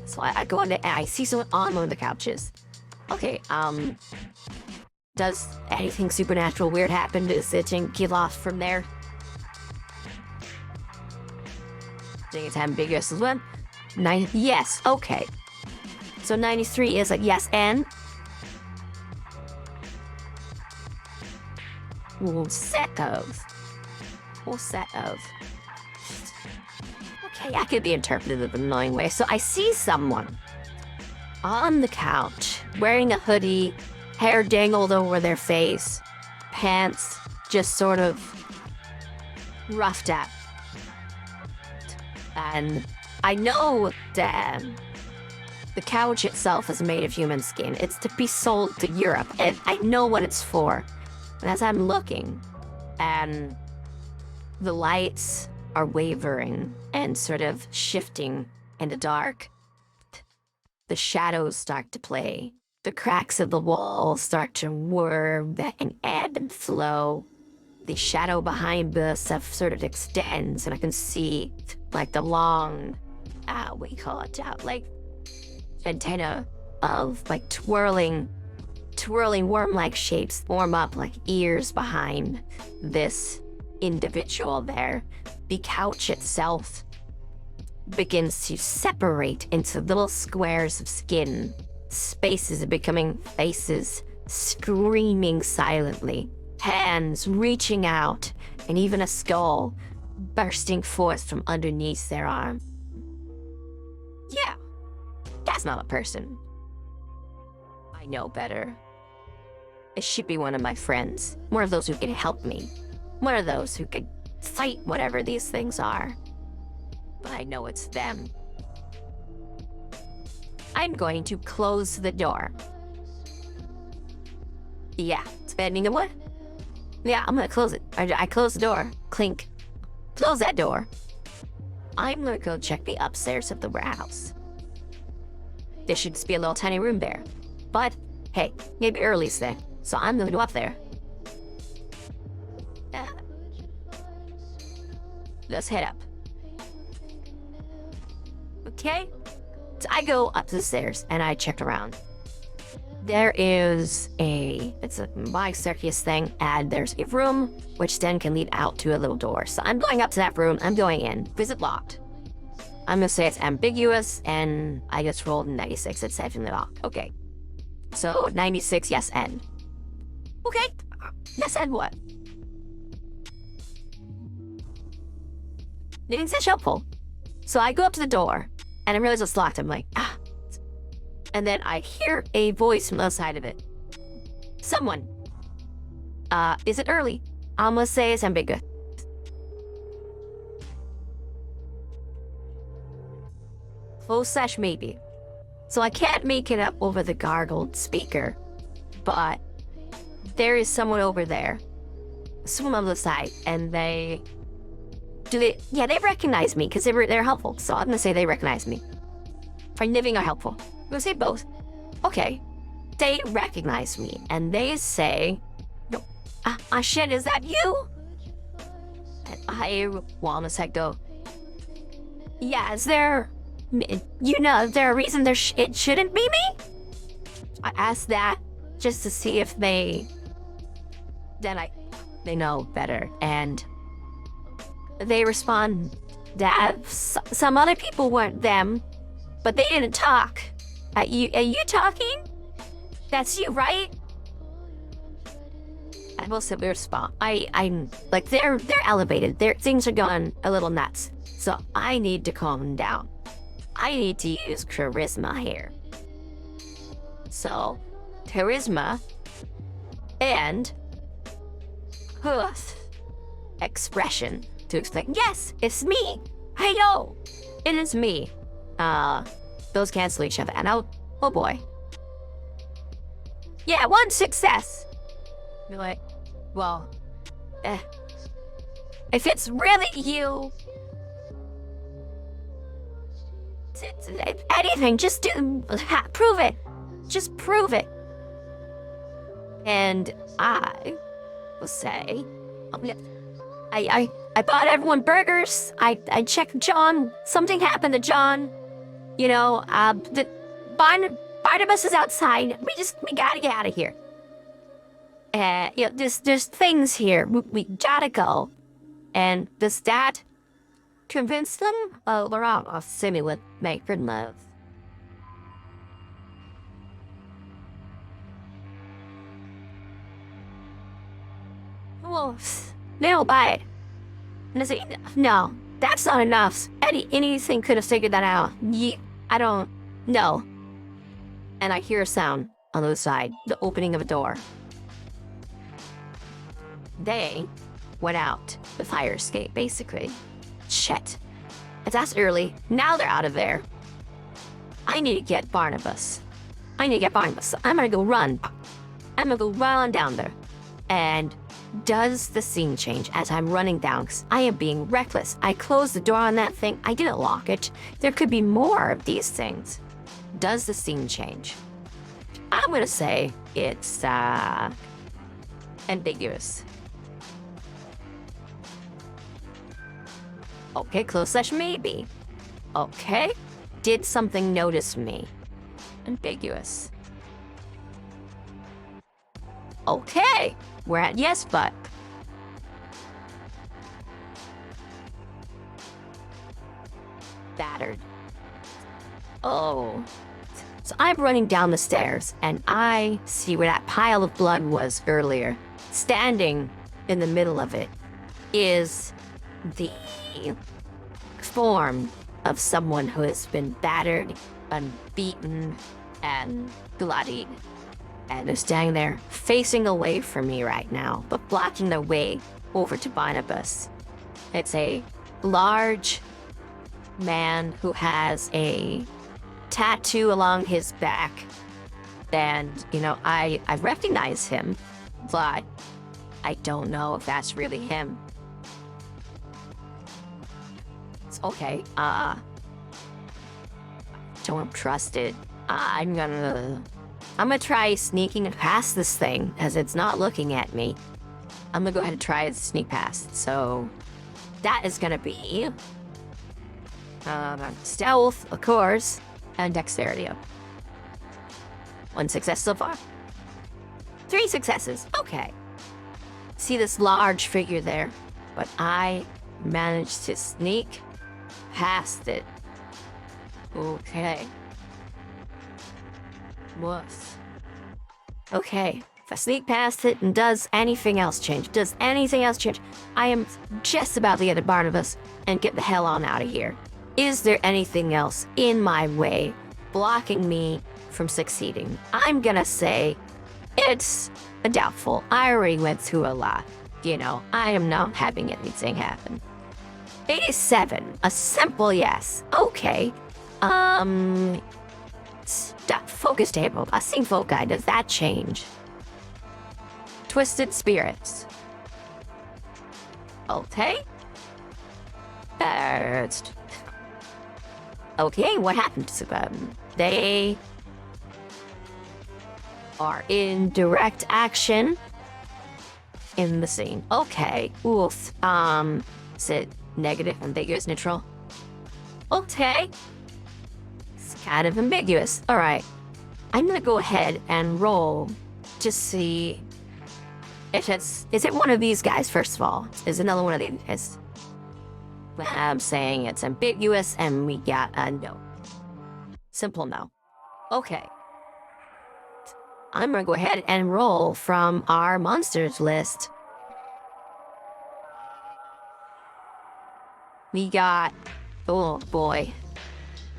So I go in and I see someone on one of the couches. Okay, does anything supernatural weird happen? Does it get off from there? I think it's ambiguous as well. Yes, okay. So 93 is like yes and? Whole set of. Okay, I could be interpreted in an annoying way. So I see someone on the couch, wearing a hoodie, hair dangled over their face, pants just sort of roughed up. And I know that the couch itself is made of human skin. It's to be sold to Europe, and I know what it's for. And as I'm looking, and the lights are wavering and sort of shifting in the dark, the shadows start to play. The cracks of the wall start to whir and ebb and flow. The shadow behind the stuff sort of extends, and I can see like the long, what do you call it, like antenna of like twirling worm-like shapes form up like ears behind this individual there. The couch itself begins to separate into little squares of skin. Spaces are becoming faces, screaming silently. Hands reaching out, and even a skull bursting forth from underneath their arm. Yeah, that's not a person. I know better. It should be one of my friends. One of those who can help me. One of those who could fight whatever these things are. But I know it's them. I'm going to close the door. Yeah, spending a what? Yeah, I'm gonna close it. I close the door. Clink. Close that door. I'm gonna go check the upstairs of the warehouse. There should just be a little tiny room there. But, hey, maybe Earley's there. So I'm gonna go up there. Let's head up. Okay? So I go up the stairs and I checked around. There is it's a bi-circular thing, and there's a room which then can lead out to a little door. So I'm going up to that room, I'm going in. Visit locked. I'm gonna say it's ambiguous, and I just rolled 96, it's definitely locked. Okay. So 96, yes, and. Okay, yes, and what? Didn't say helpful. So I go up to the door, and I realize it's locked. I'm like, ah. And then I hear a voice from the other side of it. Someone. Is it Earley? I'm gonna say it's ambiguous. Close / maybe. So I can't make it up over the gargled speaker, but there is someone over there. Someone on the side, and they recognize me because they're helpful. So I'm gonna say they recognize me. Find living or helpful. I'm gonna say both. Okay. They recognize me, and they say, no, shit, is that you? And I wanna say, go, yeah, is there, is there a reason it shouldn't be me? I asked that just to see if they know better, and they respond that some other people weren't them, but they didn't talk. Are you talking? That's you, right? I will say weird spot. I'm like they're elevated. Things are going a little nuts. So I need to calm them down. I need to use charisma here. So charisma and expression to explain. Yes, it's me. Hey yo, it is me. Those cancel each other, and oh boy. Yeah, one success. You're like, well, if it's really you, Anything, just prove it. Just prove it. And I will say, I bought everyone burgers. I checked John. Something happened to John. You know, Barnabus is outside. We gotta get out of here. You know, there's things here. We gotta go. And does that convince them? We're all a simulant making love. Well, they'll buy it. And I say, no, that's not enough. Anything could have figured that out. I don't know. And I hear a sound on the other side, the opening of a door. They went out the fire escape, basically. Shit. That's Earley. Now they're out of there. I need to get Barnabus. I'm gonna go run. I'm gonna go run down there. And does the scene change as I'm running down? 'Cause I am being reckless. I closed the door on that thing. I didn't lock it. There could be more of these things. Does the scene change? I'm gonna say it's ambiguous. Okay, close-ish maybe. Okay. Did something notice me? Ambiguous. Okay. We're at yes, but. Battered. Oh. So I'm running down the stairs, and I see where that pile of blood was earlier. Standing in the middle of it is the form of someone who has been battered and beaten and bloodied. And they're standing there facing away from me right now, but blocking their way over to Barnabus. It's a large man who has a tattoo along his back. And, you know, I recognize him, but I don't know if that's really him. It's okay. Don't trust it. I'm gonna try sneaking past this thing, as it's not looking at me. I'm gonna go ahead and try to sneak past. So that is gonna be stealth, of course, and dexterity. 1 success so far. 3 successes. Okay. See this large figure there, but I managed to sneak past it. Okay. What? Okay. If I sneak past it, and does anything else change? Does anything else change? I am just about to get to Barnabus and get the hell on out of here. Is there anything else in my way blocking me from succeeding? I'm gonna say it's a doubtful. I already went through a lot. You know, I am not having anything happen. 87. A simple yes. Okay. Focus table. A sync foci. Does that change? Twisted spirits. Okay. Okay, what happened to them? They are in direct action in the scene. Okay. Oof. Is it negative, ambiguous, neutral? Okay. It's kind of ambiguous. All right. I'm gonna go ahead and roll to see if is it one of these guys, first of all? Is another one of these guys? I'm saying it's ambiguous, and we got a no. Simple no. Okay. I'm gonna go ahead and roll from our monsters list. We got, oh boy.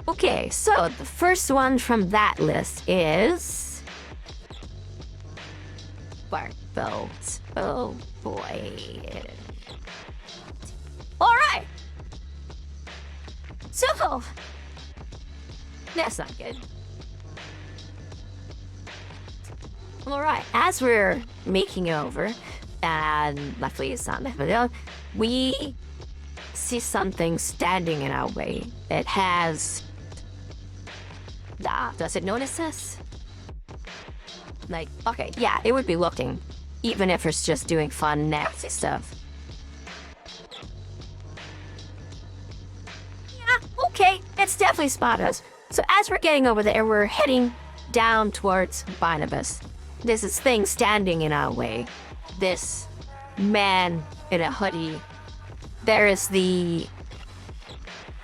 Okay, so the first one from that list is Sparkbelt. Oh boy. All right. So that's not good. All right, as we're making it over, and luckily it's not that video, we see something standing in our way. It has Does it notice us? Like, okay, yeah, it would be looking. Even if it's just doing fun, nasty stuff. Yeah, okay, it's definitely spotted us. So as we're getting over there, we're heading down towards Barnabus. There's this thing standing in our way. This man in a hoodie. There is the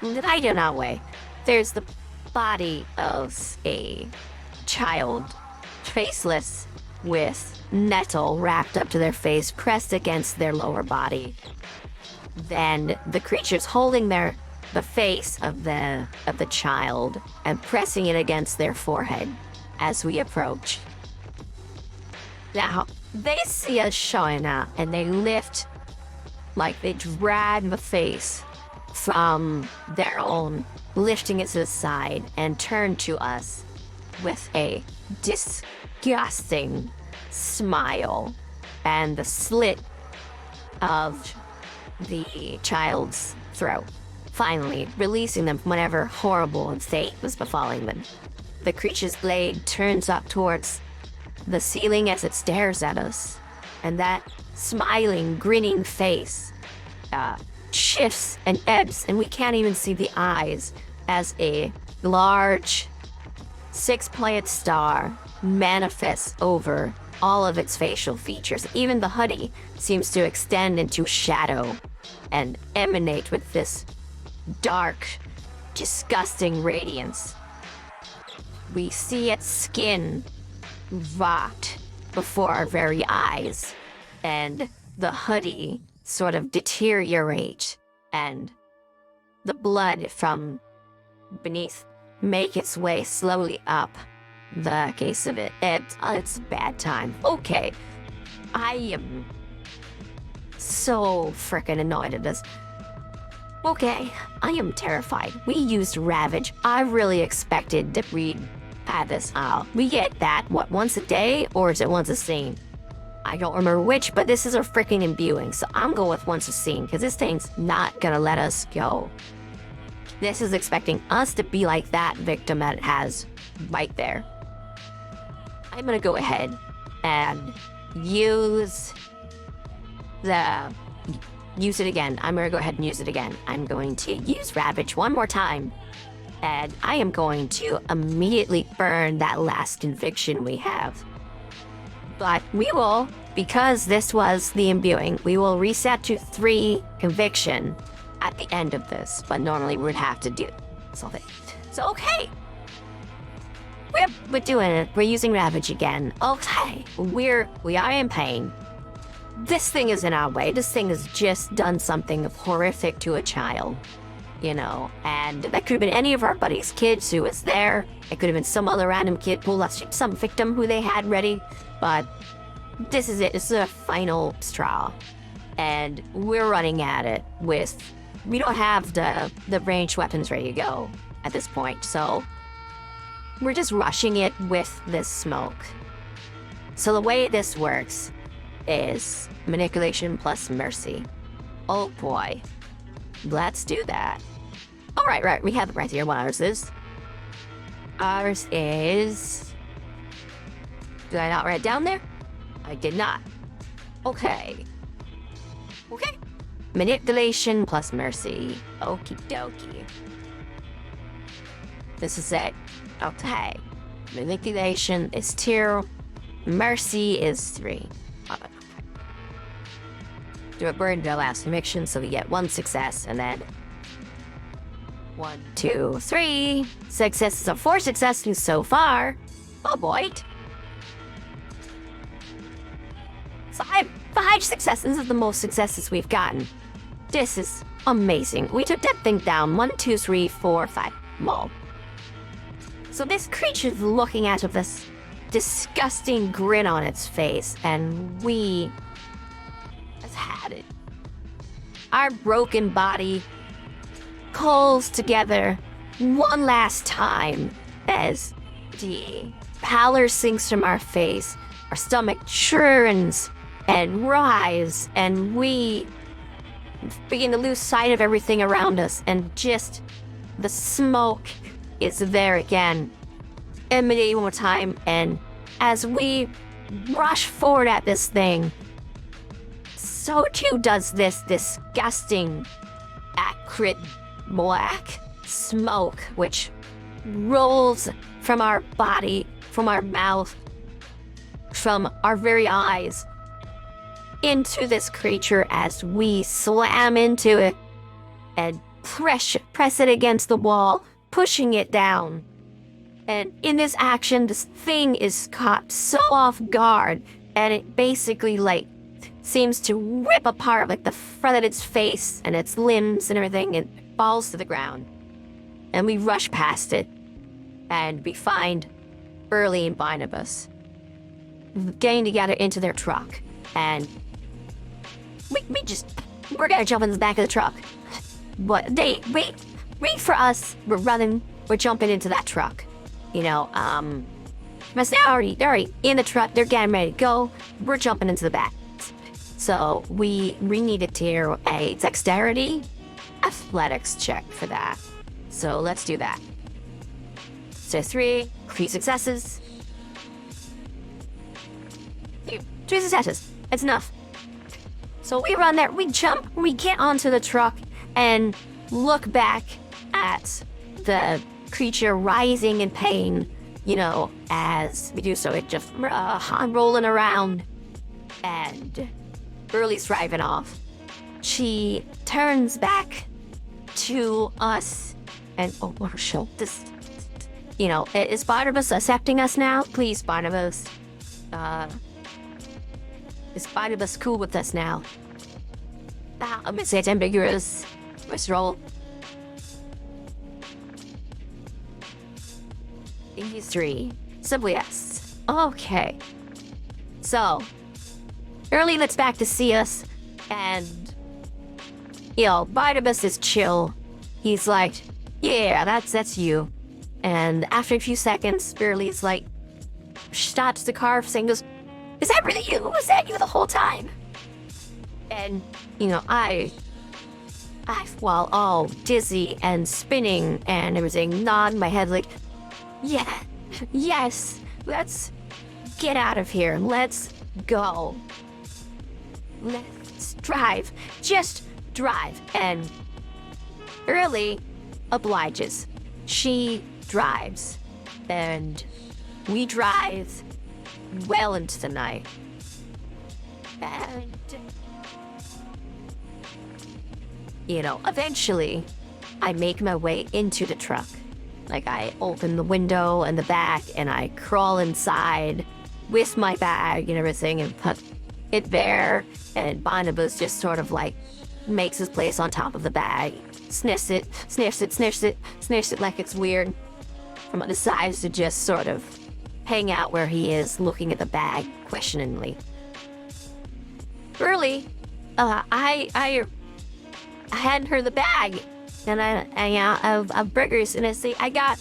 light in our way. There's the body of a child, faceless, with nettle wrapped up to their face, pressed against their lower body. Then the creature's holding the face of the child and pressing it against their forehead as we approach. Now, they see us showing up and they lift, like they drag the face from their own, lifting it to the side and turn to us with a disgusting smile and the slit of the child's throat, finally releasing them from whatever horrible fate was befalling them. The creature's blade turns up towards the ceiling as it stares at us, and that smiling, grinning face shifts and ebbs, and we can't even see the eyes as a large six-planet star manifests over all of its facial features. Even the hoodie seems to extend into shadow and emanate with this dark, disgusting radiance. We see its skin rot before our very eyes, and the hoodie sort of deteriorate, and the blood from beneath make its way slowly up the case of it. It's a bad time. Okay, I am so freaking annoyed at this. Okay, I am terrified. We used Ravage. I really expected that we'd had this out. We get that, what, once a day, or is it once a scene? I don't remember which, but this is a freaking imbuing, so I'm going with once a scene, because this thing's not gonna let us go. This is expecting us to be like that victim that it has right there. I'm gonna go ahead and use it again. I'm gonna go ahead and use it again. I'm going to use Ravage one more time, and I am going to immediately burn that last conviction we have. But we will, because this was the imbuing, we will reset to 3 conviction at the end of this, but normally we would have to do something. So okay, we're doing it. We're using Ravage again. Okay, we are in pain. This thing is in our way. This thing has just done something horrific to a child, you know, and that could have been any of our buddies' kids who was there. It could have been some other random kid, some victim who they had ready, but this is it. This is a final straw, and we're running at it with, we don't have the ranged weapons ready to go at this point, so we're just rushing it with this smoke. So the way this works is manipulation plus mercy. Oh boy, let's do that. All right, we have it right here. What ours is? Ours is, did I not write it down there? I did not. Okay. Manipulation plus mercy. Okie dokie. This is it. Okay. Manipulation is 2. Mercy is 3. Do a burn to last conviction, so we get 1 success, and then 1, 2, 3 successes of 4 successes so far. Oh boy. 5 successes. This is the most successes we've gotten. This is amazing. We took that thing down. 1, 2, 3, 4, 5. More. So this creature's looking at us with this disgusting grin on its face, and we has had it. Our broken body calls together one last time as the pallor sinks from our face. Our stomach churns and rise, and we begin to lose sight of everything around us, and just the smoke is there again. in medieval time, and as we rush forward at this thing, so too does this disgusting, acrid, black smoke, which rolls from our body, from our mouth, from our very eyes, into this creature as we slam into it and press it against the wall, pushing it down. And in this action, this thing is caught so off guard, and it basically, like, seems to rip apart, like, the front of its face and its limbs and everything, and falls to the ground. And we rush past it, and we find Earley and Barnabus getting together into their truck, and we're gonna jump in the back of the truck. But they wait for us. We're running. We're jumping into that truck. You know, but they're already in the truck. They're getting ready to go. We're jumping into the back. So we needed to do a dexterity athletics check for that. So let's do that. So 3 successes. 3 successes. It's enough. So we run there. We jump. We get onto the truck and look back at the creature rising in pain, you know, as we do so. It just rolling around, and Earley's driving off. She turns back to us, and she'll this, you know, is Barnabus accepting us now? Please, Barnabus. Is Barnabus cool with us now? I'm gonna say it's ambiguous. Let's roll. 83. Simply yes. Okay. So, Earley looks back to see us, and, you know, Barnabus is chill. He's like, yeah, that's you. And after a few seconds, Earley's like, stops the car saying, is that really you? Was that you the whole time? And, you know, I while all dizzy and spinning and everything, nod my head like, yeah, yes, let's get out of here. Let's go. Let's drive. Just drive. And Earley obliges. She drives. And we drive well into the night. And, you know, eventually I make my way into the truck. Like, I open the window and the back, and I crawl inside with my bag and everything and put it there. And Barnabas just sort of, like, makes his place on top of the bag, sniffs it like it's weird. From decides to just sort of hang out where he is, looking at the bag questioningly. Early, I hadn't heard the bag, and I of burgers, and I say I got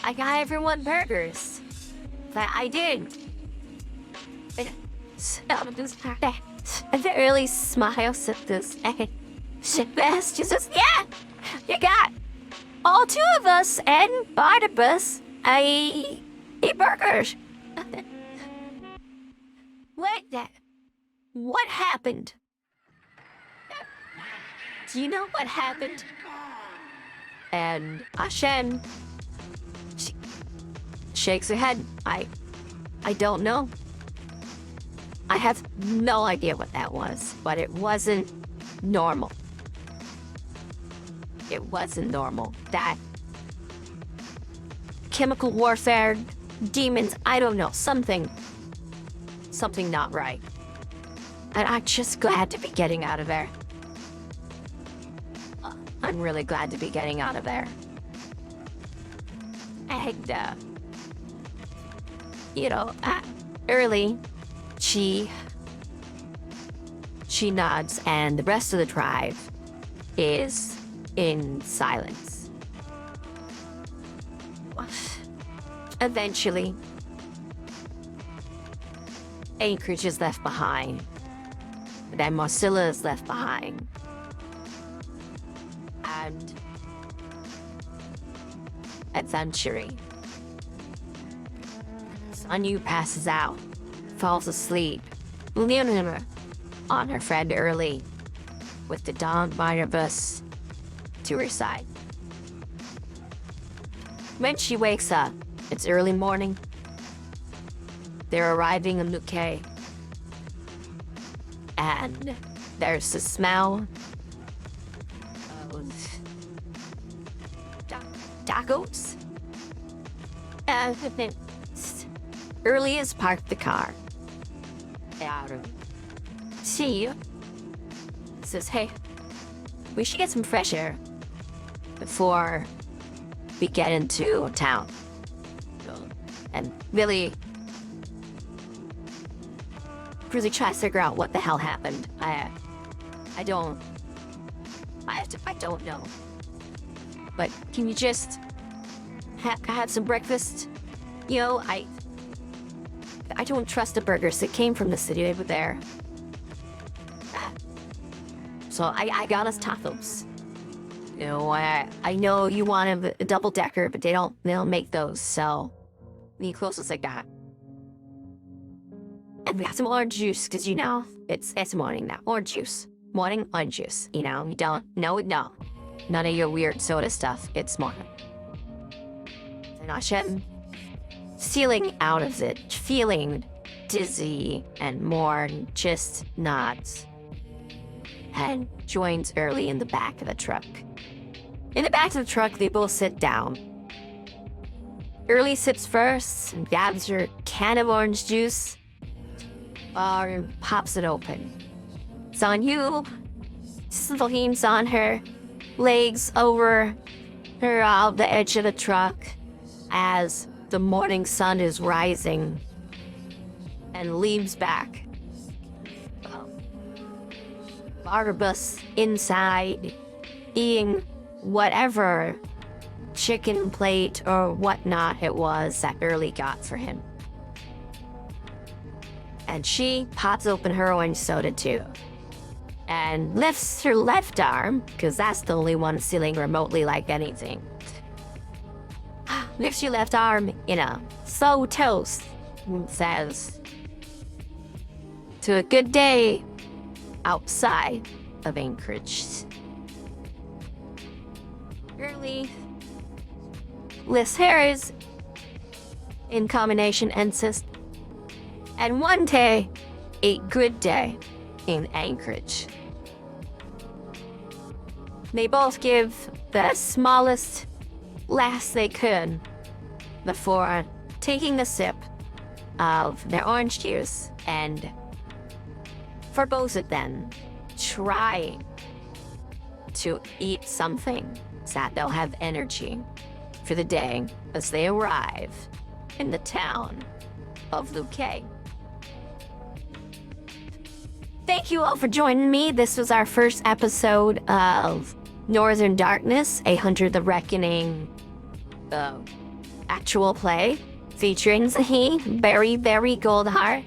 everyone burgers. That I did. And the Early smiles at this. She says, yeah, you got all 2 of us and Barnabas eat burgers. What happened? Do you know what happened? And Achen, she shakes her head. I don't know. I have no idea what that was, but it wasn't normal. It wasn't normal. That chemical warfare, demons, I don't know, something not right. And I'm just glad to be getting out of there. I'm really glad to be getting out of there. And, you know, Early, she nods, and the rest of the tribe is in silence. Eventually, Anchorage is left behind. Then Marcilla is left behind. And adventuring Sanyu passes out, falls asleep, leaning on her friend Earley, with the dog Barnabus to her side. When she wakes up, it's early morning. They're arriving in Luque, and there's the smell of tacos. And then Earley has parked the car. See you. Says, hey, we should get some fresh air before we get into town. And really try to figure out what the hell happened. I don't know. But can you just have some breakfast? You know, I don't trust the burgers that came from the city. They were there. So I got us tacos. You know, I know you want a double decker, but they don't make those. So the closest I got. And we got some orange juice, because you know, it's morning now. Orange juice. Morning orange juice. You know, you don't no. None of your weird soda stuff. It's morning. And I'm stealing out of it, feeling dizzy and more just not. And joins Earley in the back of the truck. In the back of the truck, they both sit down. Earley sits first and grabs her can of orange juice, and pops it open. Sanyu leans on her legs over her the edge of the truck as the morning sun is rising, and leans back. Barnabus inside, eating whatever chicken plate or whatnot it was that Earley got for him. And she pops open her orange soda too, and lifts her left arm, because that's the only one feeling remotely like anything. Lifts your left arm, you know, so toast, and says, to a good day outside of Anchorage. Earley lifts hers in combination and says, and one day, a good day in Anchorage. They both give the smallest last they could before taking the sip of their orange juice, and for both of them, trying to eat something so that they'll have energy for the day as they arrive in the town of Luque. Thank you all for joining me. This was our first episode of Northern Darkness, A Hunter the Reckoning actual play featuring Zahi, very Goldheart.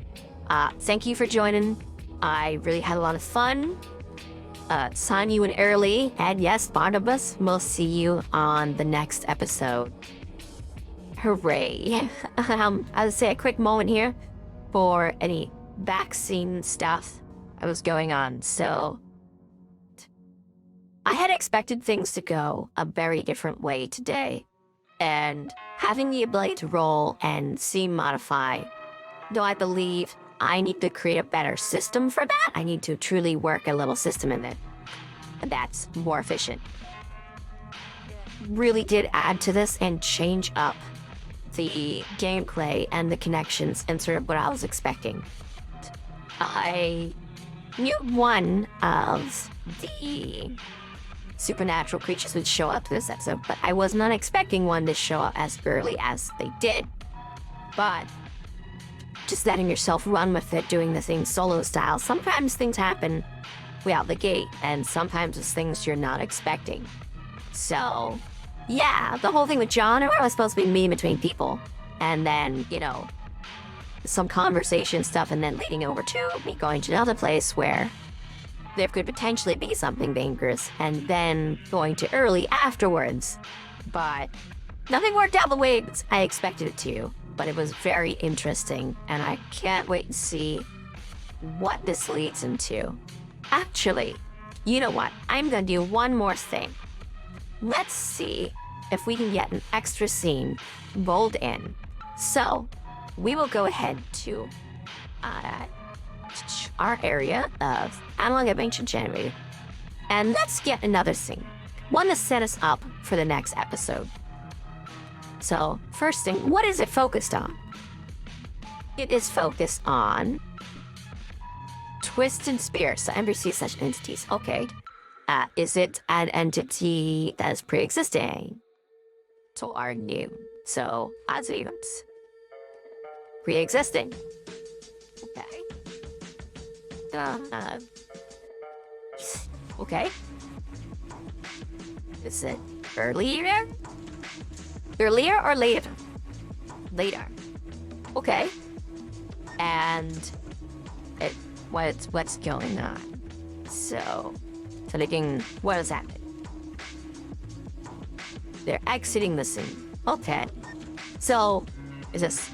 Thank you for joining. I really had a lot of fun. Sanyu and Earley, and yes, Barnabus, we'll see you on the next episode. Hooray. I'll say a quick moment here for any vaccine stuff that was going on. So I had expected things to go a very different way today, and having the ability to roll and scene modify, though I believe I need to create a better system for that. I need to truly work a little system in it that's more efficient. Really did add to this and change up the gameplay and the connections and sort of what I was expecting. I knew one of the supernatural creatures would show up this episode, but I was not expecting one to show up as early as they did. But just letting yourself run with it, doing the thing solo style, sometimes things happen way out the gate, and sometimes it's things you're not expecting. So, yeah, the whole thing with John, it was supposed to be me between people, and then, you know, some conversation stuff, and then leading over to me going to another place where there could potentially be something dangerous, and then going to Earley afterwards. But nothing worked out the way I expected it to. but it was very interesting, and I can't wait to see what this leads into. Actually, you know what? I'm gonna do one more thing. Let's see if we can get an extra scene rolled in. So, we will go ahead to our area of Analog of Ancient Sanyu, and let's get another scene. One to set us up for the next episode. So, first thing, what is it focused on? It is focused on twisted spirits, the NPC such entities. Okay. Is it an entity that is pre-existing? So are new. So, as events. Pre-existing. Okay. Okay. Is it earlier? Earlier or later? Later. Okay. And what's going on? So looking, what is happening? They're exiting the scene. Okay. So this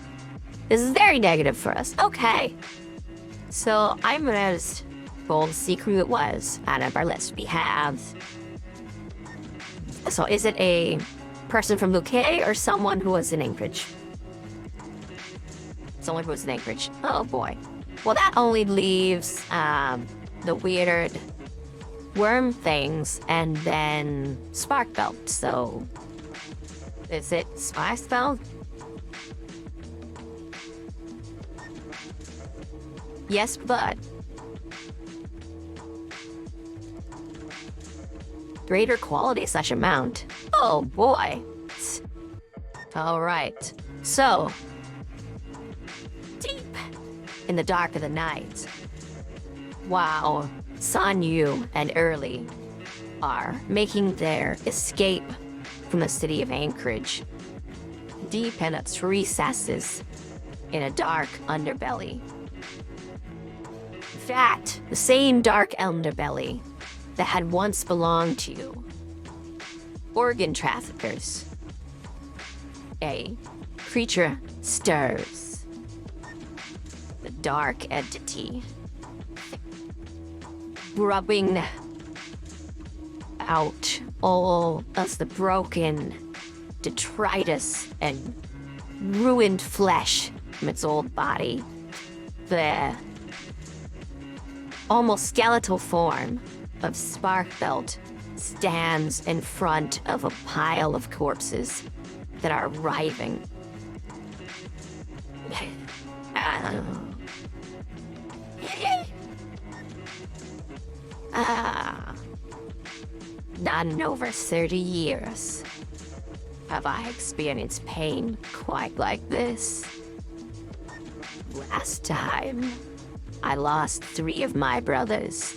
is very negative for us. Okay. So I'm gonna just go and see who it was out of our list. We have. So is it a person from UK or someone who was in Anchorage? Someone who was in Anchorage. Oh boy. Well, that only leaves the weird worm things and then Sparkbelt. So is it Sparkbelt? Yes, but greater quality such amount. Oh boy. All right. So deep in the dark of the night, while Sanyu and Earley are making their escape from the city of Anchorage, deep in its recesses, in a dark underbelly. In fact, the same dark underbelly that had once belonged to organ traffickers. A creature stirs. The dark entity, rubbing out all of the broken detritus and ruined flesh from its old body. The almost skeletal form of Sparkbelt stands in front of a pile of corpses that are writhing. Not in over 30 years have I experienced pain quite like this. Last time, I lost 3 of my brothers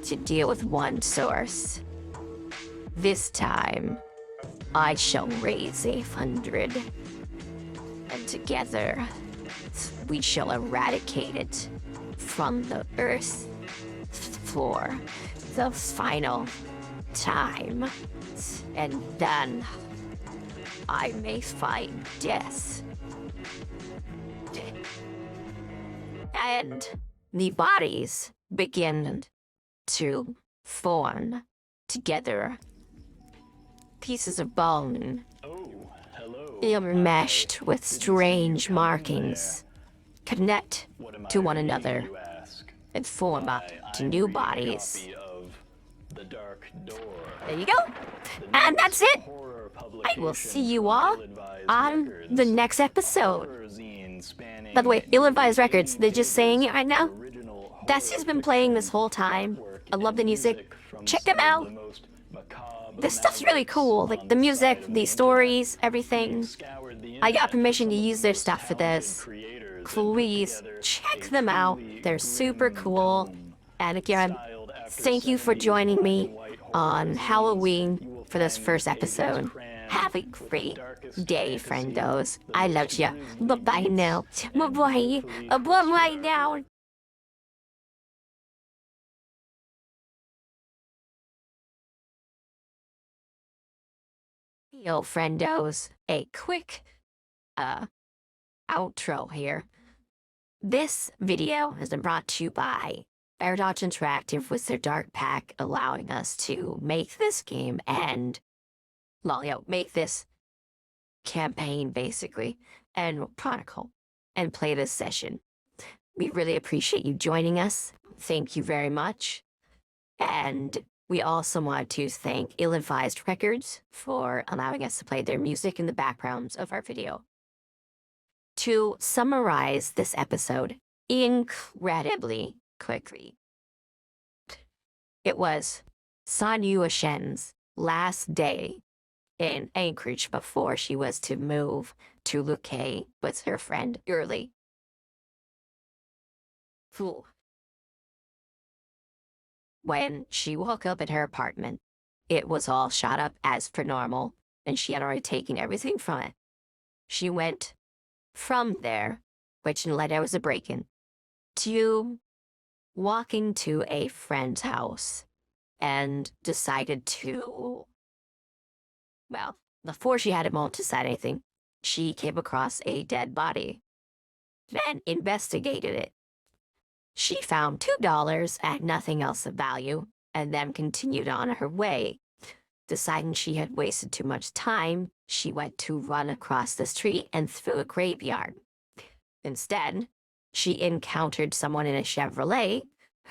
to deal with one source. This time, I shall raise 800, and together, we shall eradicate it from the earth for the final time. And then, I may find death. And the bodies begin to form together. Pieces of bone, enmeshed with strange markings, connect to one another and form up to new bodies. There you go. And that's it. I will see you all on the next episode. By the way, ill-advised records, they're just saying it right now. That's who's been playing this whole time. I love the music. Check them out. This stuff's really cool. Like the music, the stories, everything. I got permission to use their stuff for this. Please check them out. They're super cool. And again, thank you for joining me on Halloween for this first episode. Have a great day, friendos. I love you. Bye-bye now. Bye-bye. Bye-bye now. Yo, friendos, a quick outro here. This video has been brought to you by Paradox Interactive with their Dark Pack, allowing us to make this game and, make this campaign basically, and Chronicle, and play this session. We really appreciate you joining us. Thank you very much. And we also want to thank Ill-Advised Records for allowing us to play their music in the backgrounds of our video. To summarize this episode incredibly quickly, it was Sanyu Achen's last day in Anchorage before she was to move to Luque with her friend Earley. When she woke up in her apartment, it was all shot up as per normal, and she had already taken everything from it. She went from there, which led there was a break-in, to walking to a friend's house and decided to, before she had a moment to decide anything, she came across a dead body, then investigated it. She found $2 and nothing else of value, and then continued on her way. Deciding she had wasted too much time, she went to run across the street and through a graveyard. Instead, she encountered someone in a Chevrolet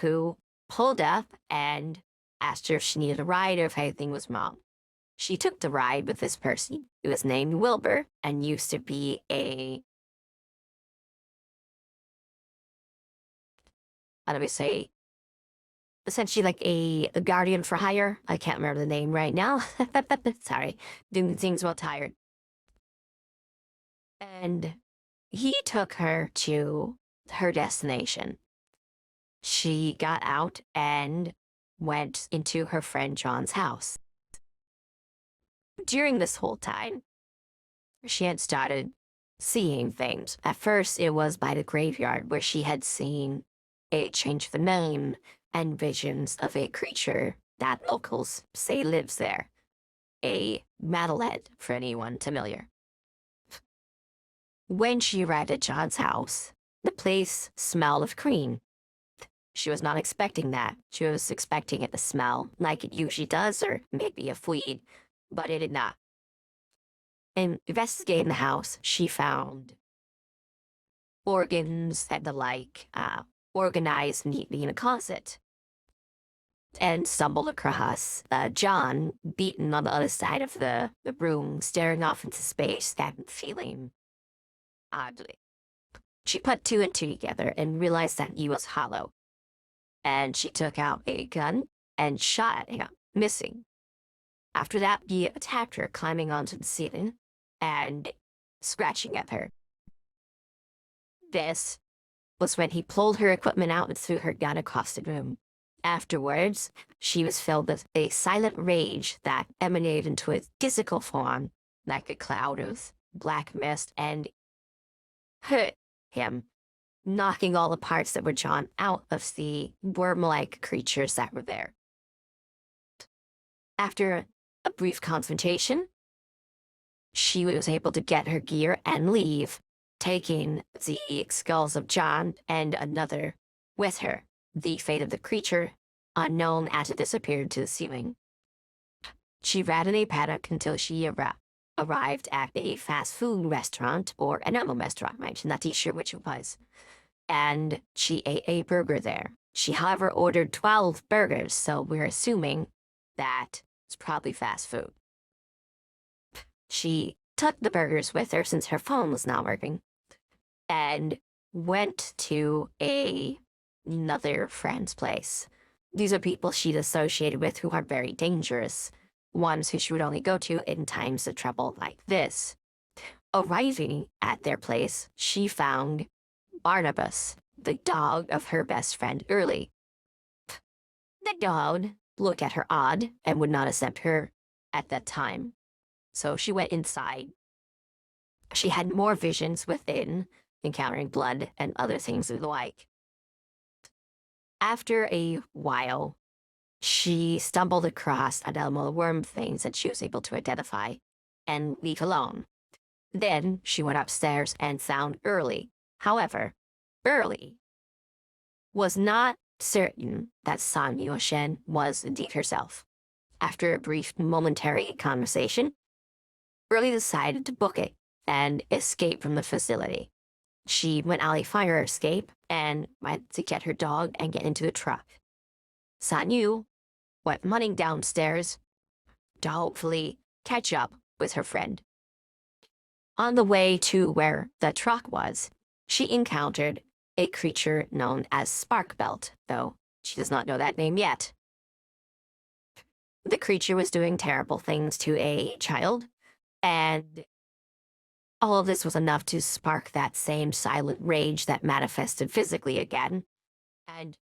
who pulled up and asked her if she needed a ride or if anything was wrong. She took the ride with this person who was named Wilburr and used to be essentially like a guardian for hire. I can't remember the name right now. Sorry, doing things while tired. And he took her to her destination. She got out and went into her friend John's house. During this whole time, she had started seeing things. At first, it was by the graveyard where she had seen a change of the name and visions of a creature that locals say lives there. A Madelet, for anyone familiar. When she arrived at John's house, the place smelled of cream. She was not expecting that. She was expecting it to smell like it usually does, or maybe a fleet, but it did not. In investigating the house, she found organs and the like, organized neatly in a closet, and stumbled across John beaten on the other side of the room, staring off into space and feeling oddly. She put two and two together and realized that he was hollow, and she took out a gun and shot at him, missing. After that, he attacked her, climbing onto the ceiling and scratching at her. This was when he pulled her equipment out and threw her gun across the room. Afterwards, she was filled with a silent rage that emanated into a physical form, like a cloud of black mist, and hurt him, knocking all the parts that were John out of the worm-like creatures that were there. After a brief confrontation, she was able to get her gear and leave, taking the skulls of John and another with her. The fate of the creature, unknown as it disappeared to the ceiling. She ran in a paddock until she arrived at a fast food restaurant, or an animal restaurant, I'm not too sure which it was, and she ate a burger there. She, however, ordered 12 burgers, so we're assuming that it's probably fast food. She took the burgers with her since her phone was not working, and went to another friend's place. These are people she'd associated with who are very dangerous, ones who she would only go to in times of trouble like this. Arriving at their place, she found Barnabus, the dog of her best friend Earley. The dog looked at her odd and would not accept her at that time, so she went inside. She had more visions within, encountering blood and other things of the like. After a while, she stumbled across a worm things that she was able to identify and leave alone. Then she went upstairs and found Earley. However, Earley was not certain that Sanyu Shen was indeed herself. After a brief momentary conversation, Earley decided to book it and escape from the facility. She went alley fire escape and went to get her dog and get into the truck. Sanyu went running downstairs to hopefully catch up with her friend. On the way to where the truck was, she encountered a creature known as Sparkbelt, though she does not know that name yet. The creature was doing terrible things to a child, and all of this was enough to spark that same silent rage that manifested physically again, and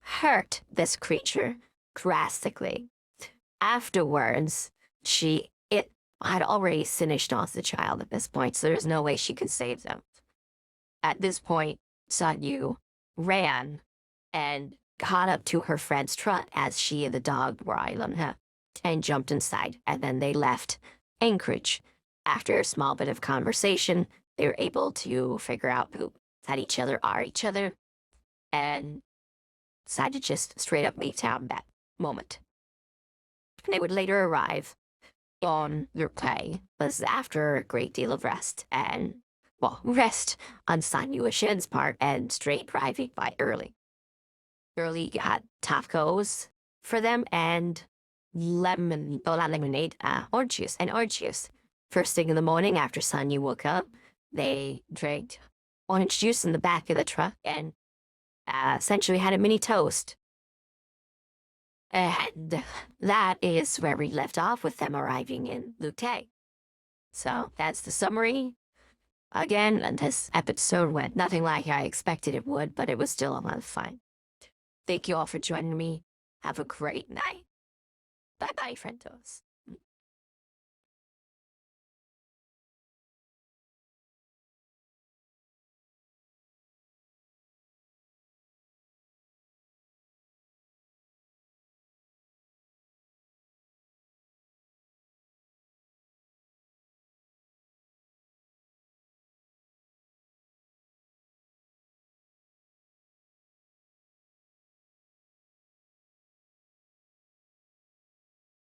hurt this creature drastically. Afterwards, it had already finished off the child at this point, so there's no way she could save them. At this point, Sanyu ran and caught up to her friend's truck as she and the dog were on her and jumped inside, and then they left Anchorage. After a small bit of conversation, they were able to figure out who that each other are each other, and decided to just straight up leave town that moment. They would later arrive on their play, but after a great deal of rest on Sanyu Shen's part and straight driving by Earley. Earley got tacos for them and orange juice. First thing in the morning after Sanyu woke up, they drank orange juice in the back of the truck and essentially had a mini toast. And that is where we left off with them arriving in Lute. So that's the summary. Again, and this episode went nothing like I expected it would, but it was still a lot of fun. Thank you all for joining me. Have a great night. Bye-bye, friendos.